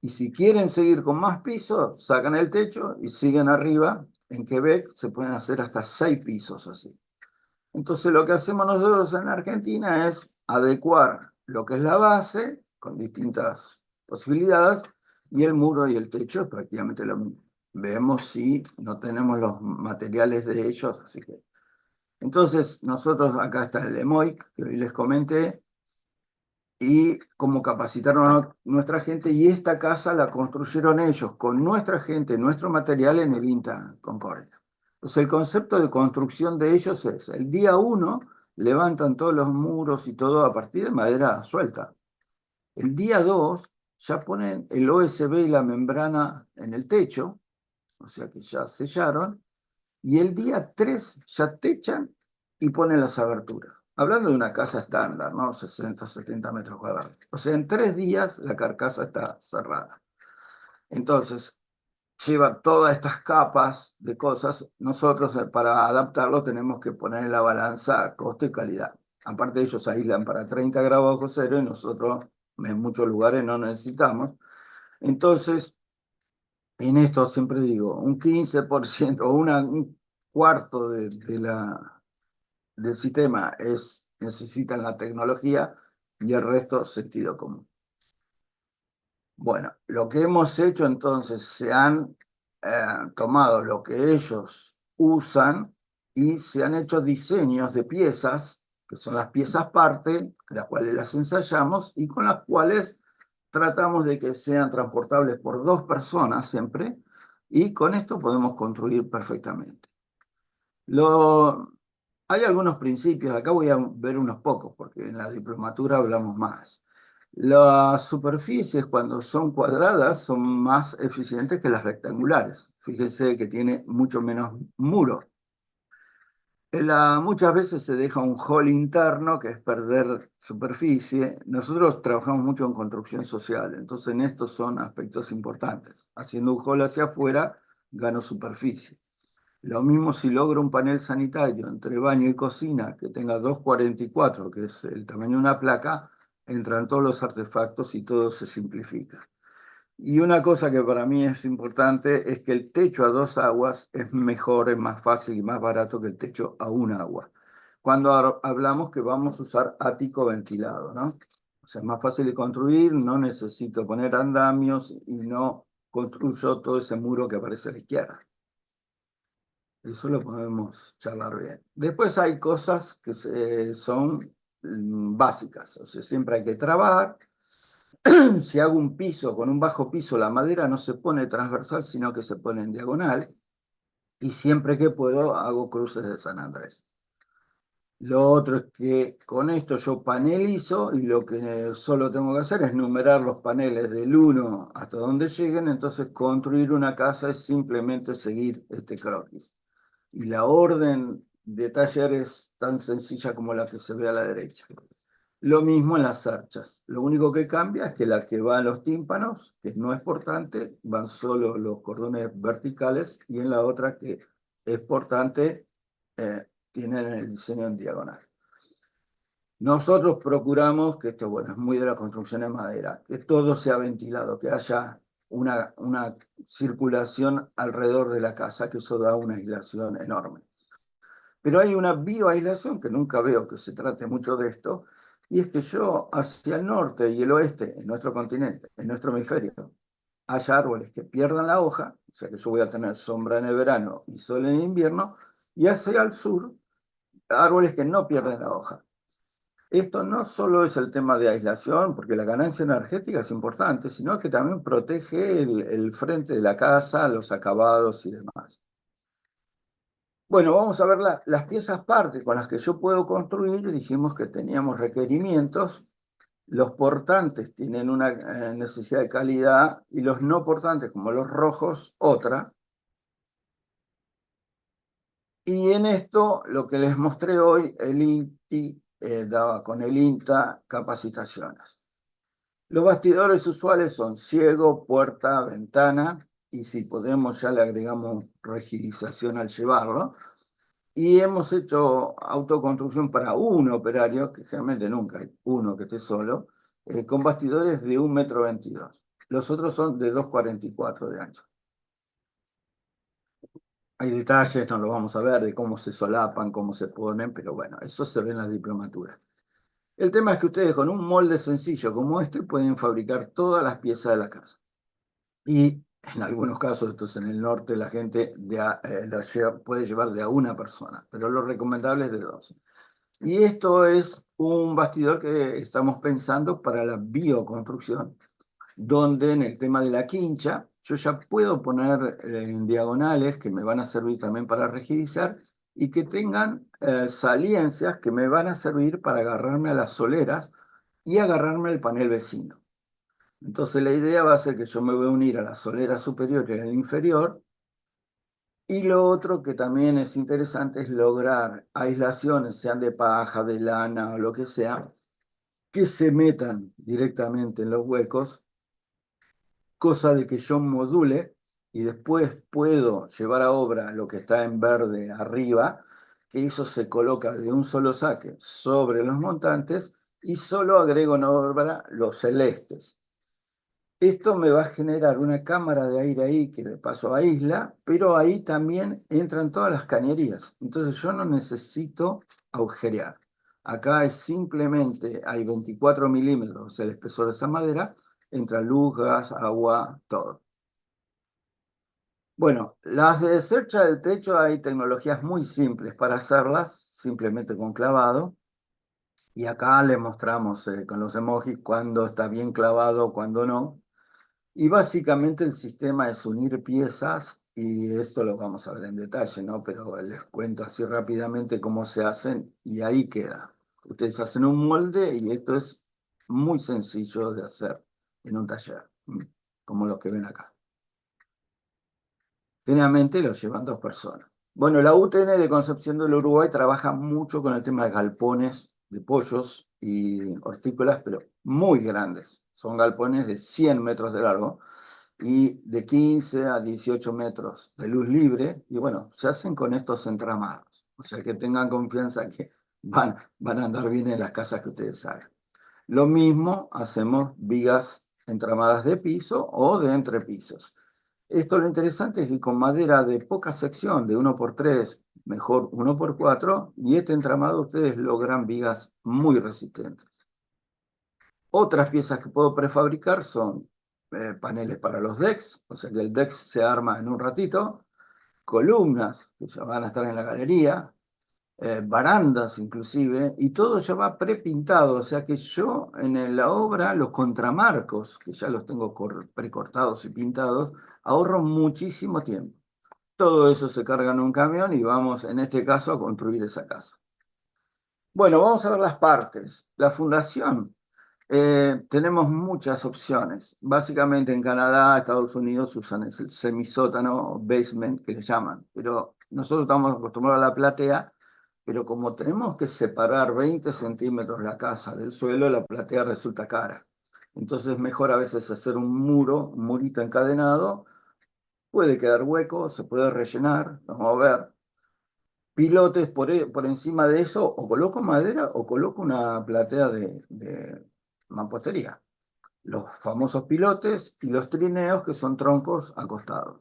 Y si quieren seguir con más pisos, sacan el techo y siguen arriba. En Quebec se pueden hacer hasta 6 pisos así. Entonces lo que hacemos nosotros en Argentina es adecuar lo que es la base con distintas posibilidades y el muro y el techo es prácticamente lo mismo. Vemos si no tenemos los materiales de ellos, así que... Entonces nosotros acá está el EMOIC, que hoy les comenté, y cómo capacitaron a nuestra gente, y esta casa la construyeron ellos con nuestra gente, nuestro material en el INTA Concordia. Entonces el concepto de construcción de ellos es, el día 1 levantan todos los muros y todo a partir de madera suelta. El día 2 ya ponen el OSB y la membrana en el techo, o sea que ya sellaron, y el día 3 ya techan y ponen las aberturas. Hablando de una casa estándar, ¿no? 60, 70 metros cuadrados. O sea, en 3 días la carcasa está cerrada. Entonces, lleva todas estas capas de cosas. Nosotros, para adaptarlo, tenemos que poner en la balanza costo y calidad. Aparte, ellos aíslan para 30 grados bajo cero y nosotros en muchos lugares no necesitamos. Entonces, en esto siempre digo, un 15% o un cuarto del sistema necesitan la tecnología y el resto sentido común. Bueno, lo que hemos hecho entonces, se han tomado lo que ellos usan y se han hecho diseños de piezas, que son las piezas parte, las cuales las ensayamos y con las cuales tratamos de que sean transportables por 2 personas siempre, y con esto podemos construir perfectamente. Hay algunos principios, acá voy a ver unos pocos, porque en la diplomatura hablamos más. Las superficies, cuando son cuadradas, son más eficientes que las rectangulares. Fíjese que tiene mucho menos muro. Muchas veces se deja un hall interno, que es perder superficie. Nosotros trabajamos mucho en construcción social, entonces en estos son aspectos importantes. Haciendo un hall hacia afuera, gano superficie. Lo mismo si logro un panel sanitario entre baño y cocina que tenga 2,44, que es el tamaño de una placa, entran todos los artefactos y todo se simplifica. Y una cosa que para mí es importante es que el techo a dos aguas es mejor, es más fácil y más barato que el techo a un agua. Cuando hablamos que vamos a usar ático ventilado, ¿no? O sea, es más fácil de construir, no necesito poner andamios y no construyo todo ese muro que aparece a la izquierda. Eso lo podemos charlar bien. Después hay cosas que son básicas, o sea, siempre hay que trabar. Si hago un piso con un bajo piso, la madera no se pone transversal, sino que se pone en diagonal. Y siempre que puedo, hago cruces de San Andrés. Lo otro es que con esto yo panelizo y lo que solo tengo que hacer es numerar los paneles del uno hasta donde lleguen. Entonces, construir una casa es simplemente seguir este croquis. Y la orden de taller es tan sencilla como la que se ve a la derecha. Lo mismo en las archas. Lo único que cambia es que la que va en los tímpanos, que no es portante, van solo los cordones verticales y en la otra que es portante, tienen el diseño en diagonal. Nosotros procuramos, que esto bueno, es muy de la construcción de madera, que todo sea ventilado, que haya una circulación alrededor de la casa, que eso da una aislación enorme. Pero hay una bioaislación que nunca veo que se trate mucho de esto, y es que yo hacia el norte y el oeste, en nuestro continente, en nuestro hemisferio, haya árboles que pierdan la hoja, o sea que yo voy a tener sombra en el verano y sol en el invierno, y hacia el sur, árboles que no pierden la hoja. Esto no solo es el tema de aislación, porque la ganancia energética es importante, sino que también protege el frente de la casa, los acabados y demás. Bueno, vamos a ver las piezas parte con las que yo puedo construir. Dijimos que teníamos requerimientos. Los portantes tienen una necesidad de calidad y los no portantes, como los rojos, otra. Y en esto, lo que les mostré hoy, el INTI daba con el INTA capacitaciones. Los bastidores usuales son ciego, puerta, ventana, y si podemos ya le agregamos rigidización al llevarlo. Y hemos hecho autoconstrucción para un operario, que generalmente nunca hay uno que esté solo, con bastidores de 1,22 m. Los otros son de 2,44 de ancho. Hay detalles, no los vamos a ver, de cómo se solapan, cómo se ponen, pero bueno, eso se ve en la diplomatura. El tema es que ustedes con un molde sencillo como este pueden fabricar todas las piezas de la casa. Y en algunos casos, esto es en el norte, la gente puede llevar de a una persona, pero lo recomendable es de dos. Y esto es un bastidor que estamos pensando para la bioconstrucción, donde en el tema de la quincha, yo ya puedo poner en diagonales que me van a servir también para rigidizar y que tengan saliencias que me van a servir para agarrarme a las soleras y agarrarme al panel vecino. Entonces la idea va a ser que yo me voy a unir a la solera superior y a la inferior. Y lo otro que también es interesante es lograr aislaciones, sean de paja, de lana o lo que sea, que se metan directamente en los huecos, cosa de que yo module y después puedo llevar a obra lo que está en verde arriba, que eso se coloca de un solo saque sobre los montantes y solo agrego en obra los celestes. Esto me va a generar una cámara de aire ahí que de paso aísla, pero ahí también entran todas las cañerías. Entonces yo no necesito agujerear. Acá es simplemente, hay 24 milímetros el espesor de esa madera, entra luz, gas, agua, todo. Bueno, las de cercha del techo hay tecnologías muy simples para hacerlas, simplemente con clavado. Y acá les mostramos con los emojis cuándo está bien clavado, cuándo no. Y básicamente el sistema es unir piezas, y esto lo vamos a ver en detalle, ¿no? Pero les cuento así rápidamente cómo se hacen y ahí queda. Ustedes hacen un molde y esto es muy sencillo de hacer en un taller, como los que ven acá. Generalmente lo llevan dos personas. Bueno, la UTN de Concepción del Uruguay trabaja mucho con el tema de galpones, de pollos y hortícolas, pero muy grandes. Son galpones de 100 metros de largo. y de 15 a 18 metros de luz libre, y bueno, se hacen con estos entramados. O sea que tengan confianza que van a andar bien en las casas que ustedes hagan. Lo mismo hacemos vigas entramadas de piso o de entrepisos. Esto lo interesante es que con madera de poca sección, de 1 por 3, mejor 1 por 4, y este entramado ustedes logran vigas muy resistentes. Otras piezas que puedo prefabricar son paneles para los decks, o sea que el deck se arma en un ratito, columnas que ya van a estar en la galería, barandas inclusive, y todo ya va prepintado, o sea que yo la obra, los contramarcos, que ya los tengo precortados y pintados, ahorro muchísimo tiempo. Todo eso se carga en un camión y vamos, en este caso, a construir esa casa. Bueno, vamos a ver las partes. La fundación. Tenemos muchas opciones. Básicamente en Canadá, Estados Unidos usan el semisótano o basement que le llaman, pero nosotros estamos acostumbrados a la platea, pero como tenemos que separar 20 centímetros la casa del suelo, la platea resulta cara. Entonces es mejor a veces hacer un muro, un murito encadenado, puede quedar hueco, se puede rellenar, vamos a ver. Pilotes por encima de eso, o coloco madera o coloco una platea de mampostería, los famosos pilotes y los trineos, que son troncos acostados.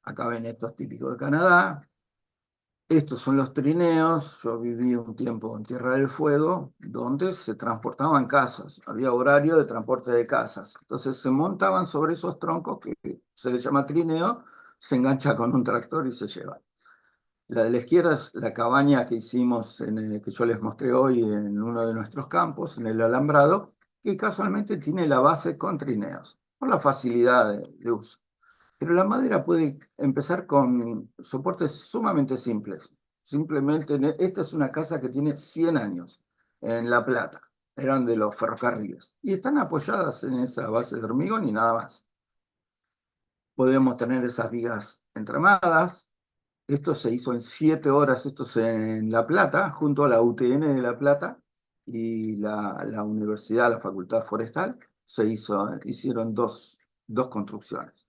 Acá ven estos típicos de Canadá. Estos son los trineos. Yo viví un tiempo en Tierra del Fuego, donde se transportaban casas. Había horario de transporte de casas. Entonces se montaban sobre esos troncos, que se les llama trineo, se engancha con un tractor y se lleva. La de la izquierda es la cabaña que hicimos, que yo les mostré hoy en uno de nuestros campos, en el alambrado, que casualmente tiene la base con trineos, por la facilidad de uso. Pero la madera puede empezar con soportes sumamente simples. Simplemente, esta es una casa que tiene 100 años en La Plata, eran de los ferrocarriles, y están apoyadas en esa base de hormigón y nada más. Podemos tener esas vigas entramadas. Esto se hizo en 7 horas, esto es en La Plata, junto a la UTN de La Plata y la Universidad, la Facultad Forestal, hicieron dos construcciones.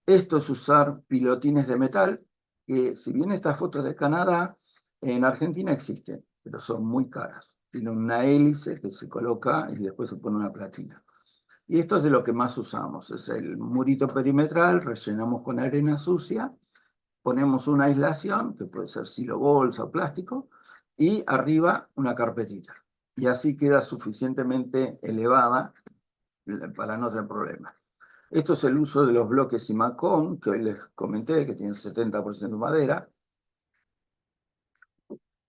Esto es usar pilotines de metal, que si bien esta foto es de Canadá, en Argentina existen, pero son muy caras. Tienen una hélice que se coloca y después se pone una platina. Y esto es de lo que más usamos, es el murito perimetral, rellenamos con arena sucia, ponemos una aislación, que puede ser silo bolsa o plástico, y arriba una carpetita. Y así queda suficientemente elevada para no tener problemas. Esto es el uso de los bloques Imacon, que hoy les comenté, que tienen 70% madera.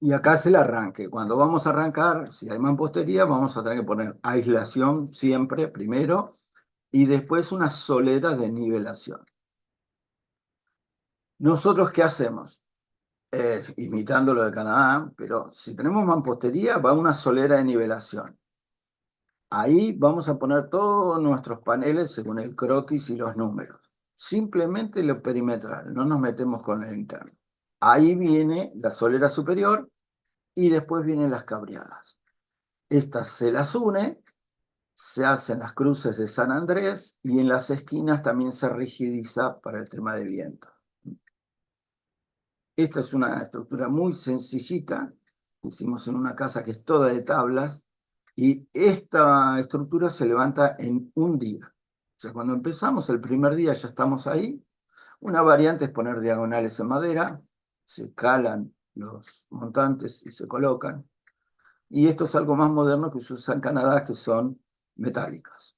Y acá es el arranque. Cuando vamos a arrancar, si hay mampostería, vamos a tener que poner aislación siempre, primero, y después una solera de nivelación. ¿Nosotros qué hacemos? Imitando lo de Canadá, pero si tenemos mampostería, va una solera de nivelación. Ahí vamos a poner todos nuestros paneles según el croquis y los números. Simplemente lo perimetral, no nos metemos con el interno. Ahí viene la solera superior y después vienen las cabreadas. Estas se las une, se hacen las cruces de San Andrés y en las esquinas también se rigidiza para el tema de viento. Esta es una estructura muy sencillita, que hicimos en una casa que es toda de tablas, y esta estructura se levanta en un día. O sea, cuando empezamos el primer día ya estamos ahí. Una variante es poner diagonales en madera, se calan los montantes y se colocan. Y esto es algo más moderno que se usa en Canadá, que son metálicas.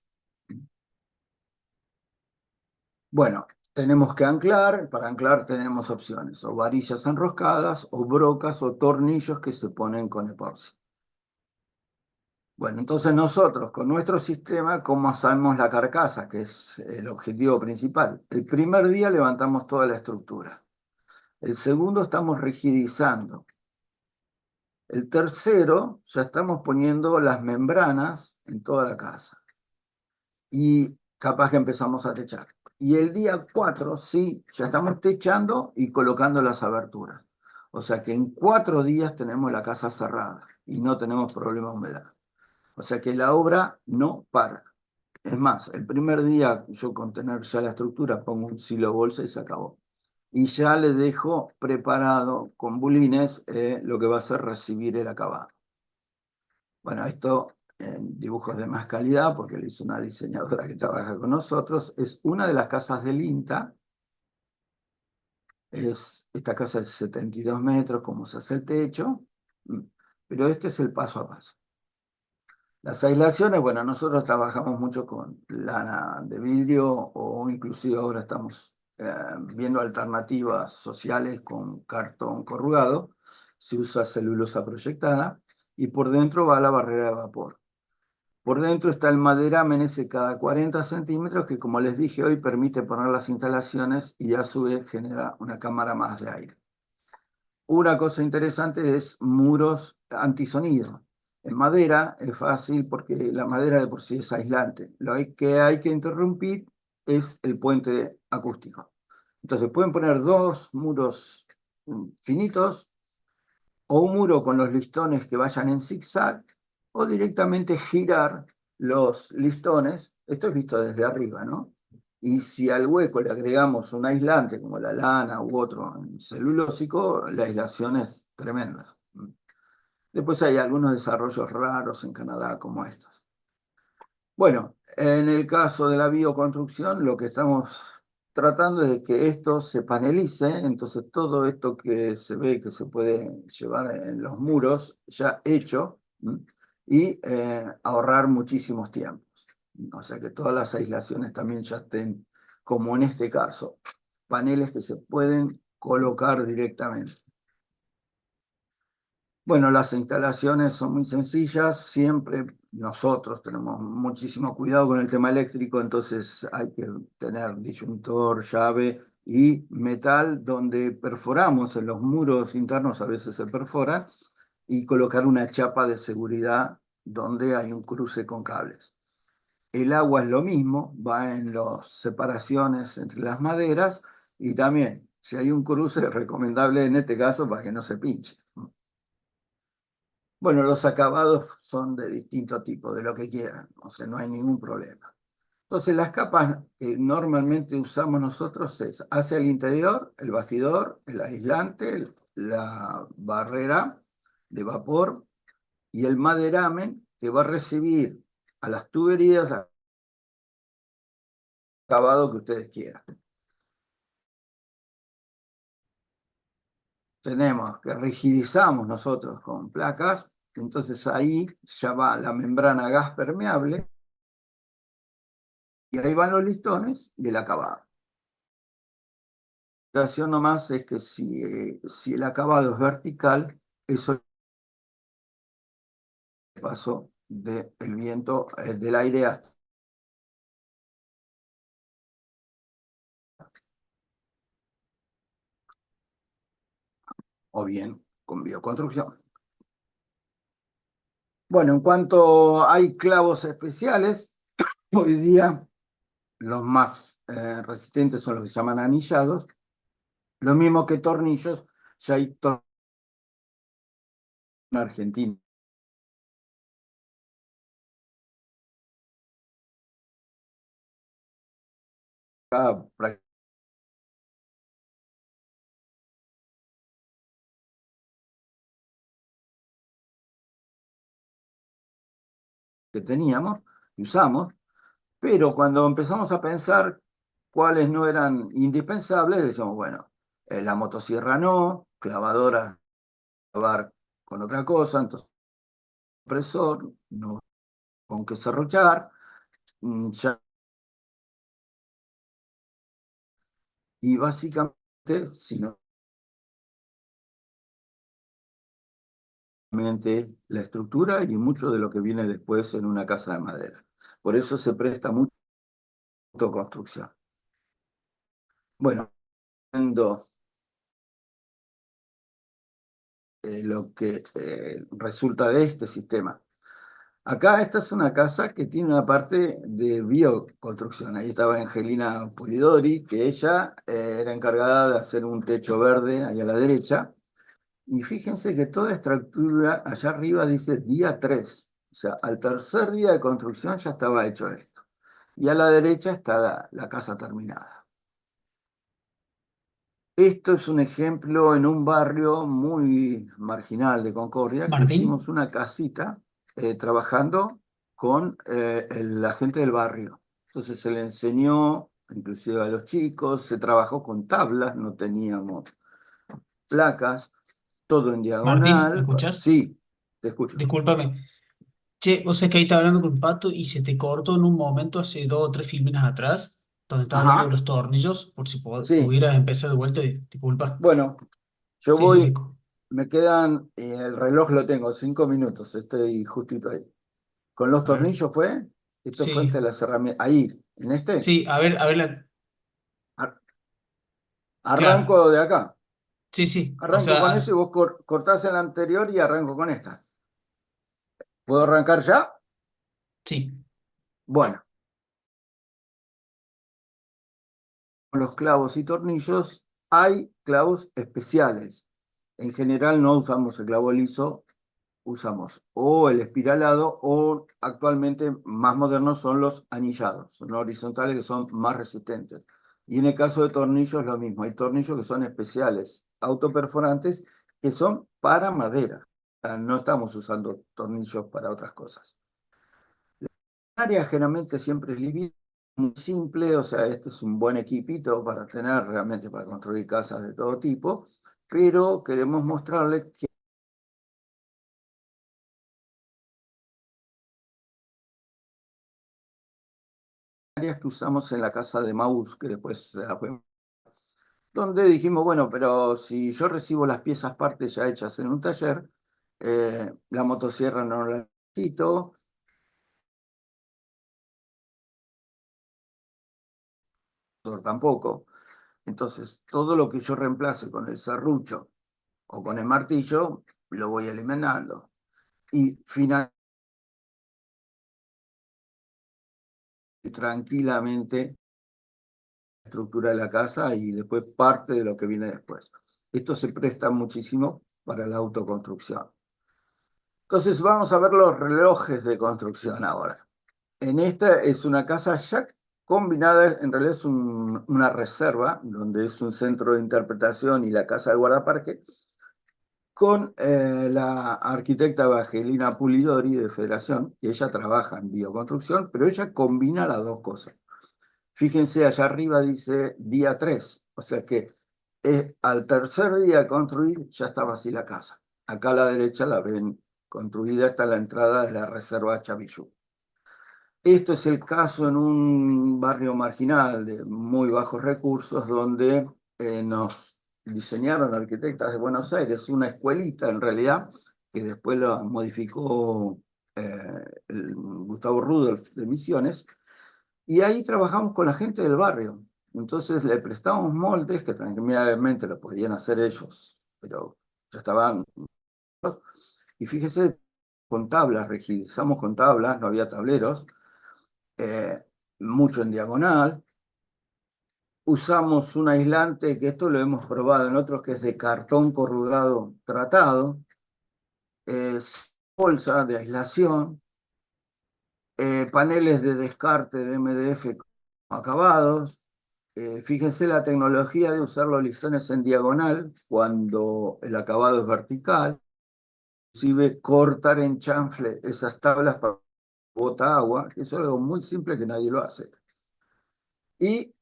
Bueno, tenemos que anclar. Para anclar tenemos opciones, o varillas enroscadas, o brocas, o tornillos que se ponen con epoxi. Bueno, entonces nosotros con nuestro sistema, ¿cómo hacemos la carcasa? Que es el objetivo principal. El primer día levantamos toda la estructura. El segundo estamos rigidizando. El tercero ya estamos poniendo las membranas en toda la casa. Y capaz que empezamos a techar. Y el día 4, sí, ya estamos techando y colocando las aberturas. O sea que en 4 días tenemos la casa cerrada y no tenemos problema de humedad. O sea que la obra no para. Es más, el primer día yo con tener ya la estructura pongo un silo bolsa y se acabó. Y ya le dejo preparado con bulines lo que va a ser recibir el acabado. Bueno, esto en dibujos de más calidad, porque lo hizo una diseñadora que trabaja con nosotros, es una de las casas del INTA. Esta casa es 72 metros, como se hace el techo, mm, pero este es el paso a paso. Las aislaciones, bueno, nosotros trabajamos mucho con lana de vidrio o inclusive ahora estamos viendo alternativas sociales con cartón corrugado. Se usa celulosa proyectada y por dentro va la barrera de vapor. Por dentro está el maderamen ese cada 40 centímetros que, como les dije hoy, permite poner las instalaciones y a su vez genera una cámara más de aire. Una cosa interesante es muros antisonido. En madera es fácil porque la madera de por sí es aislante. Lo que hay que interrumpir es el puente acústico. Entonces pueden poner dos muros finitos o un muro con los listones que vayan en zigzag o directamente girar los listones. Esto es visto desde arriba, ¿no? Y si al hueco le agregamos un aislante como la lana u otro celulósico, la aislación es tremenda. Después hay algunos desarrollos raros en Canadá como estos. Bueno, en el caso de la bioconstrucción, lo que estamos tratando es de que esto se panelice, entonces todo esto que se ve que se puede llevar en los muros ya hecho, y ahorrar muchísimos tiempos. O sea que todas las aislaciones también ya estén, como en este caso, paneles que se pueden colocar directamente. Bueno, las instalaciones son muy sencillas, siempre nosotros tenemos muchísimo cuidado con el tema eléctrico, entonces hay que tener disyuntor, llave y metal donde perforamos en los muros internos, a veces se perforan, y colocar una chapa de seguridad donde hay un cruce con cables. El agua es lo mismo, va en las separaciones entre las maderas y también, si hay un cruce, es recomendable en este caso para que no se pinche. Bueno, los acabados son de distinto tipo, de lo que quieran, o sea, no hay ningún problema. Entonces, las capas que normalmente usamos nosotros es hacia el interior, el bastidor, el aislante, la barrera de vapor y el maderamen que va a recibir a las tuberías el acabado que ustedes quieran. Tenemos que rigidizamos nosotros con placas, entonces ahí ya va la membrana gas permeable y ahí van los listones y el acabado. La situación nomás es que si el acabado es vertical, eso pasó del viento, del aire hasta, o bien con bioconstrucción. Bueno, en cuanto hay clavos especiales, hoy día los más resistentes son los que se llaman anillados. Lo mismo que tornillos, ya hay tornillos en Argentina que teníamos, que usamos, pero cuando empezamos a pensar cuáles no eran indispensables, decíamos, bueno, la motosierra no, clavadora, clavar con otra cosa, entonces compresor, no con qué serruchar, ya, y básicamente, si no, la estructura y mucho de lo que viene después en una casa de madera. Por eso se presta mucho a la autoconstrucción. Bueno, viendo lo que resulta de este sistema. Acá esta es una casa que tiene una parte de bioconstrucción. Ahí estaba Angelina Polidori, que ella era encargada de hacer un techo verde ahí a la derecha. Y fíjense que toda estructura allá arriba dice día 3. O sea, al tercer día de construcción ya estaba hecho esto. y a la derecha está la casa terminada. Esto es un ejemplo en un barrio muy marginal de Concordia, que Martín, hicimos una casita trabajando con la gente del barrio. Entonces se le enseñó, inclusive a los chicos, se trabajó con tablas, no teníamos placas, todo en Martín, ¿me diagonal. escuchás? Sí, te escucho. Discúlpame. Che, vos sabés que ahí estaba hablando con Pato y se te cortó en un momento hace 2 o 3 filminas atrás, donde estaba hablando de Ajá, los tornillos, por si sí. pudieras empezar de vuelta, disculpa. Bueno, yo Sí, sí, sí. voy, me quedan, el reloj lo tengo, 5 minutos, estoy justito ahí. ¿Con los A ver, tornillos fue? Esto fue sí, entre las herramientas. Ahí, en este. sí, a ver, Ar- claro, Arranco de acá. sí, sí, o Arranco sea, con esto y vos cortás el anterior y arranco con esta. ¿Puedo arrancar ya? sí, Bueno, con los clavos y tornillos hay clavos especiales. En general no usamos el clavo liso, usamos o el espiralado o actualmente más modernos son los anillados, son horizontales que son más resistentes. Y en el caso de tornillos lo mismo, hay tornillos que son especiales, autoperforantes, que son para madera. O sea, no estamos usando tornillos para otras cosas. La área generalmente siempre es liviana, muy simple, o sea, este es un buen equipito para tener realmente para construir casas de todo tipo, pero queremos mostrarles que áreas que usamos en la casa de Maús, que después se la podemos, donde dijimos, bueno, pero si yo recibo las piezas partes ya hechas en un taller, la motosierra no la necesito, tampoco. Entonces, todo lo que yo reemplace con el serrucho o con el martillo, lo voy eliminando. Y finalmente, tranquilamente, la estructura de la casa y después parte de lo que viene después. Esto se presta muchísimo para la autoconstrucción. Entonces vamos a ver los relojes de construcción ahora. En esta es una casa ya combinada, en realidad es una reserva, donde es un centro de interpretación y la casa del guardaparque, con la arquitecta Evangelina Pulidori de Federación, que ella trabaja en bioconstrucción, pero ella combina las dos cosas. Fíjense, allá arriba dice día 3, o sea que al tercer día de construir ya estaba así la casa. Acá a la derecha la ven construida hasta la entrada de la reserva Chavillú. Esto es el caso en un barrio marginal de muy bajos recursos donde nos diseñaron arquitectas de Buenos Aires una escuelita en realidad que después la modificó Gustavo Rudolph de Misiones y ahí trabajamos con la gente del barrio. Entonces le prestamos moldes que tranquilamente lo podían hacer ellos, pero ya estaban. Y fíjese, con tablas, rigidizamos con tablas, no había tableros, eh, mucho en diagonal. Usamos un aislante, que esto lo hemos probado en otros, que es de cartón corrugado tratado, bolsa de aislación, paneles de descarte de MDF acabados. Fíjense la tecnología de usar los listones en diagonal cuando el acabado es vertical, inclusive cortar en chanfle esas tablas para bota agua, que es algo muy simple que nadie lo hace. Y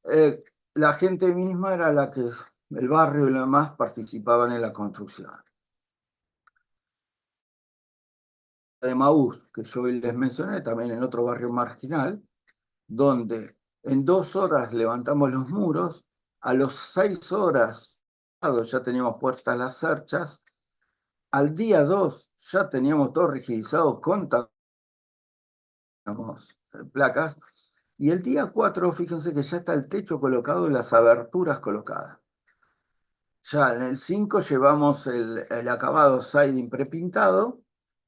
la gente misma era la que, el barrio y lo demás, participaban en la construcción. De Maús, que yo les mencioné, también en otro barrio marginal, donde en 2 horas levantamos los muros, a los 6 horas ya teníamos puestas las cerchas, al día 2 ya teníamos todo rigidizado con placas, y el día 4 fíjense que ya está el techo colocado y las aberturas colocadas. Ya en el 5 llevamos el acabado siding prepintado.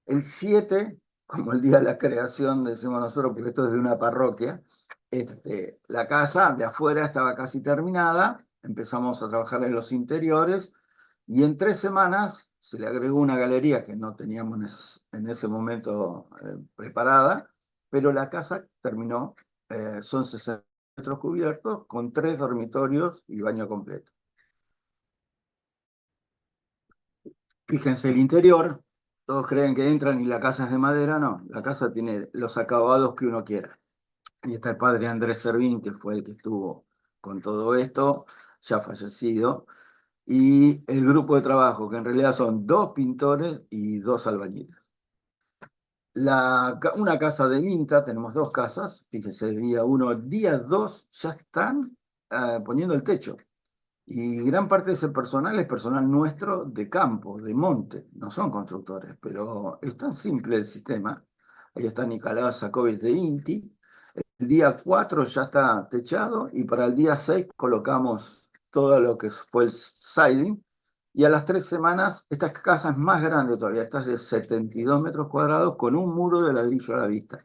El 7, como el día de la creación, decimos nosotros, porque esto es de una parroquia, la casa de afuera estaba casi terminada, empezamos a trabajar en los interiores y en 3 semanas se le agregó una galería que no teníamos en ese momento preparada, pero la casa terminó son 60 metros cubiertos con 3 dormitorios y baño completo. Fíjense el interior, todos creen que entran y la casa es de madera, no, la casa tiene los acabados que uno quiera. Y está el padre Andrés Servín, que fue el que estuvo con todo esto, ya fallecido, y el grupo de trabajo, que en realidad son 2 pintores y 2 albañiles. Una casa de INTA, tenemos 2 casas, fíjese, día 1, día 2 ya están poniendo el techo. Y gran parte de ese personal es personal nuestro de campo, de monte, no son constructores, pero es tan simple el sistema. Ahí está Nicolás Sakovic de INTI. El día 4 ya está techado y para el día 6 colocamos todo lo que fue el siding. Y a las 3 semanas, esta casa es más grande todavía, esta es de 72 metros cuadrados con un muro de ladrillo a la vista.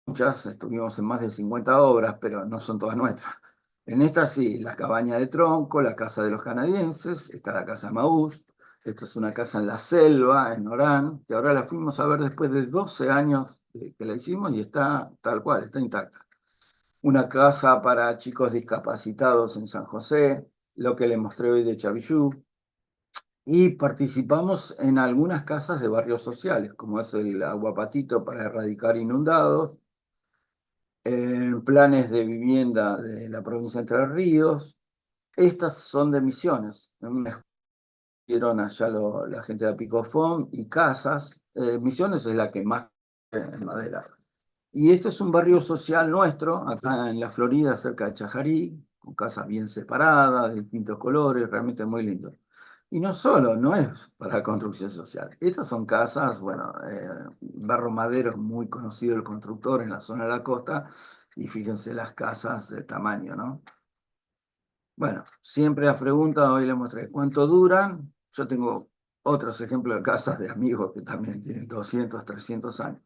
Muchas, estuvimos en más de 50 obras, pero no son todas nuestras. En esta sí, la cabaña de tronco, la casa de los canadienses, está la casa de Maús, esta es una casa en la selva, en Orán, que ahora la fuimos a ver después de 12 años que la hicimos y está tal cual, está intacta. Una casa para chicos discapacitados en San José, lo que le mostré hoy de Chavillú, y participamos en algunas casas de barrios sociales, como es el Aguapatito para erradicar inundados, en planes de vivienda de la provincia de Entre Ríos. Estas son de Misiones. Me escogieron allá la gente de Apicofón y casas. Misiones es la que más en madera. Y este es un barrio social nuestro, acá en la Florida, cerca de Chajarí, con casas bien separadas, de distintos colores, realmente muy lindo. Y no solo, no es para construcción social. Estas son casas, bueno, Barro Madero es muy conocido el constructor en la zona de la costa, y fíjense las casas de tamaño, ¿no? Bueno, siempre las preguntas, hoy les mostré cuánto duran. Yo tengo otros ejemplos de casas de amigos que también tienen 200, 300 años.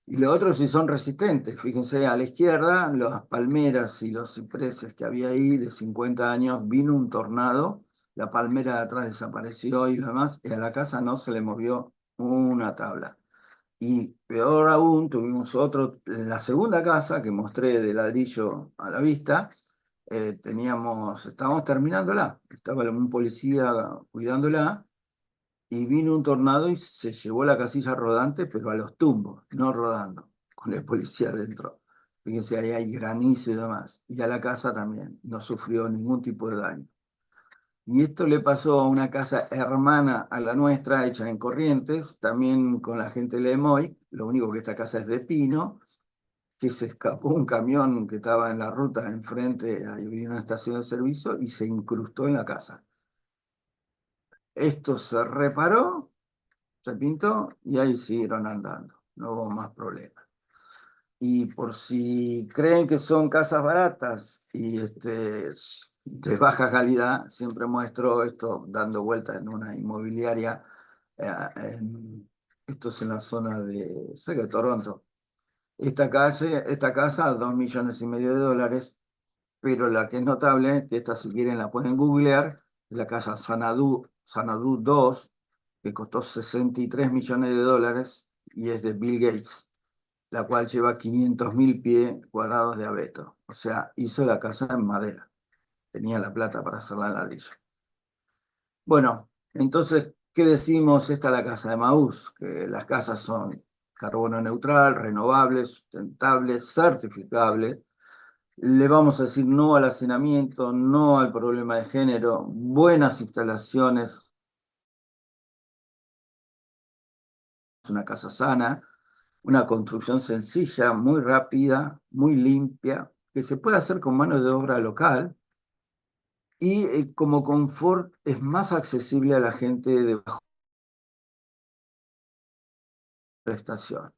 Y los otros sí son resistentes. Fíjense, a la izquierda, las palmeras y los cipreses que había ahí de 50 años, vino un tornado, la palmera de atrás desapareció y lo demás, y a la casa no se le movió una tabla. Y peor aún, tuvimos otro, en la segunda casa que mostré de ladrillo a la vista, estábamos terminándola, estaba un policía cuidándola, y vino un tornado y se llevó la casilla rodante, pero a los tumbos, no rodando, con el policía dentro. Fíjense, ahí hay granizo y demás. Y a la casa también, no sufrió ningún tipo de daño. Y esto le pasó a una casa hermana a la nuestra, hecha en Corrientes, también con la gente de Lemoy. Lo único que esta casa es de pino, que se escapó un camión que estaba en la ruta enfrente, ahí había una estación de servicio, y se incrustó en la casa. Esto se reparó, se pintó y ahí siguieron andando, no hubo más problemas. Y por si creen que son casas baratas y de baja calidad, siempre muestro esto dando vueltas en una inmobiliaria. eh, Esto es en la zona de cerca de Toronto. Esta casa, 2,5 millones de dólares, pero la que es notable, que esta si quieren la pueden googlear, es la casa Sanadu 2, que costó 63 millones de dólares y es de Bill Gates, la cual lleva 500.000 pies cuadrados de abeto. O sea, hizo la casa en madera. Tenía la plata para hacerla en ladrillo. Bueno, entonces, ¿qué decimos? Esta es la casa de Maús, que las casas son carbono neutral, renovables, sustentables, certificables. Le vamos a decir no al hacinamiento, no al problema de género, buenas instalaciones, una casa sana, una construcción sencilla, muy rápida, muy limpia, que se puede hacer con mano de obra local y como confort es más accesible a la gente de bajo prestación.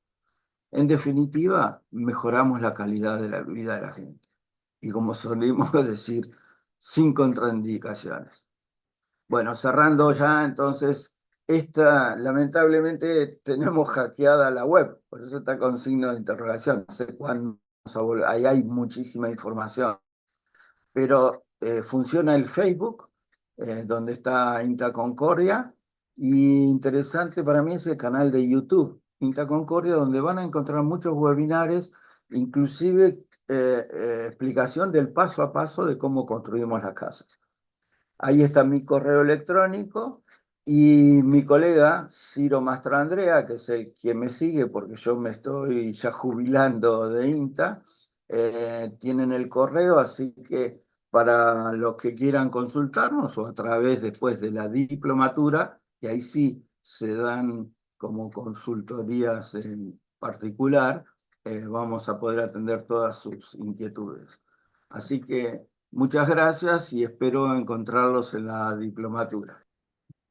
En definitiva, mejoramos la calidad de la vida de la gente. Y como solemos decir, sin contraindicaciones. Bueno, cerrando ya, entonces, lamentablemente tenemos hackeada la web, por eso está con signo de interrogación. No sé cuándo vamos a volver. Ahí hay muchísima información, pero funciona el Facebook, donde está Inta Concordia, Y interesante para mí es el canal de YouTube, Quinta Concordia, donde van a encontrar muchos webinares, inclusive explicación del paso a paso de cómo construimos las casas. Ahí está mi correo electrónico y mi colega Ciro Mastrandrea, que es quien me sigue porque yo me estoy ya jubilando de INTA, tienen el correo, así que para los que quieran consultarnos o a través después de la diplomatura, que ahí sí se dan como consultorías en particular, vamos a poder atender todas sus inquietudes. Así que muchas gracias y espero encontrarlos en la diplomatura.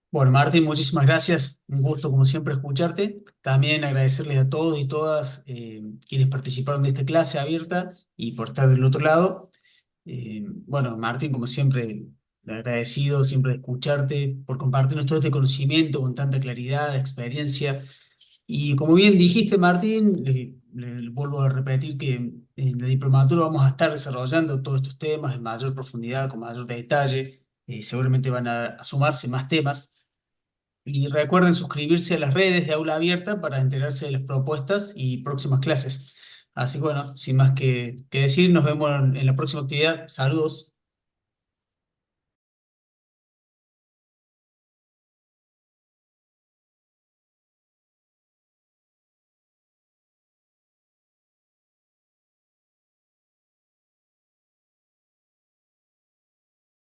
Bueno, Martín, muchísimas gracias. Un gusto, como siempre, escucharte. También agradecerles a todos y todas quienes participaron de esta clase abierta y por estar del otro lado. Bueno, Martín, como siempre, agradecido siempre de escucharte, por compartirnos todo este conocimiento con tanta claridad, experiencia. Y como bien dijiste, Martín, le vuelvo a repetir que en la diplomatura vamos a estar desarrollando todos estos temas en mayor profundidad, con mayor detalle. Seguramente van a sumarse más temas. Y recuerden suscribirse a las redes de Aula Abierta para enterarse de las propuestas y próximas clases. Así que bueno, sin más que decir, nos vemos en la próxima actividad. Saludos.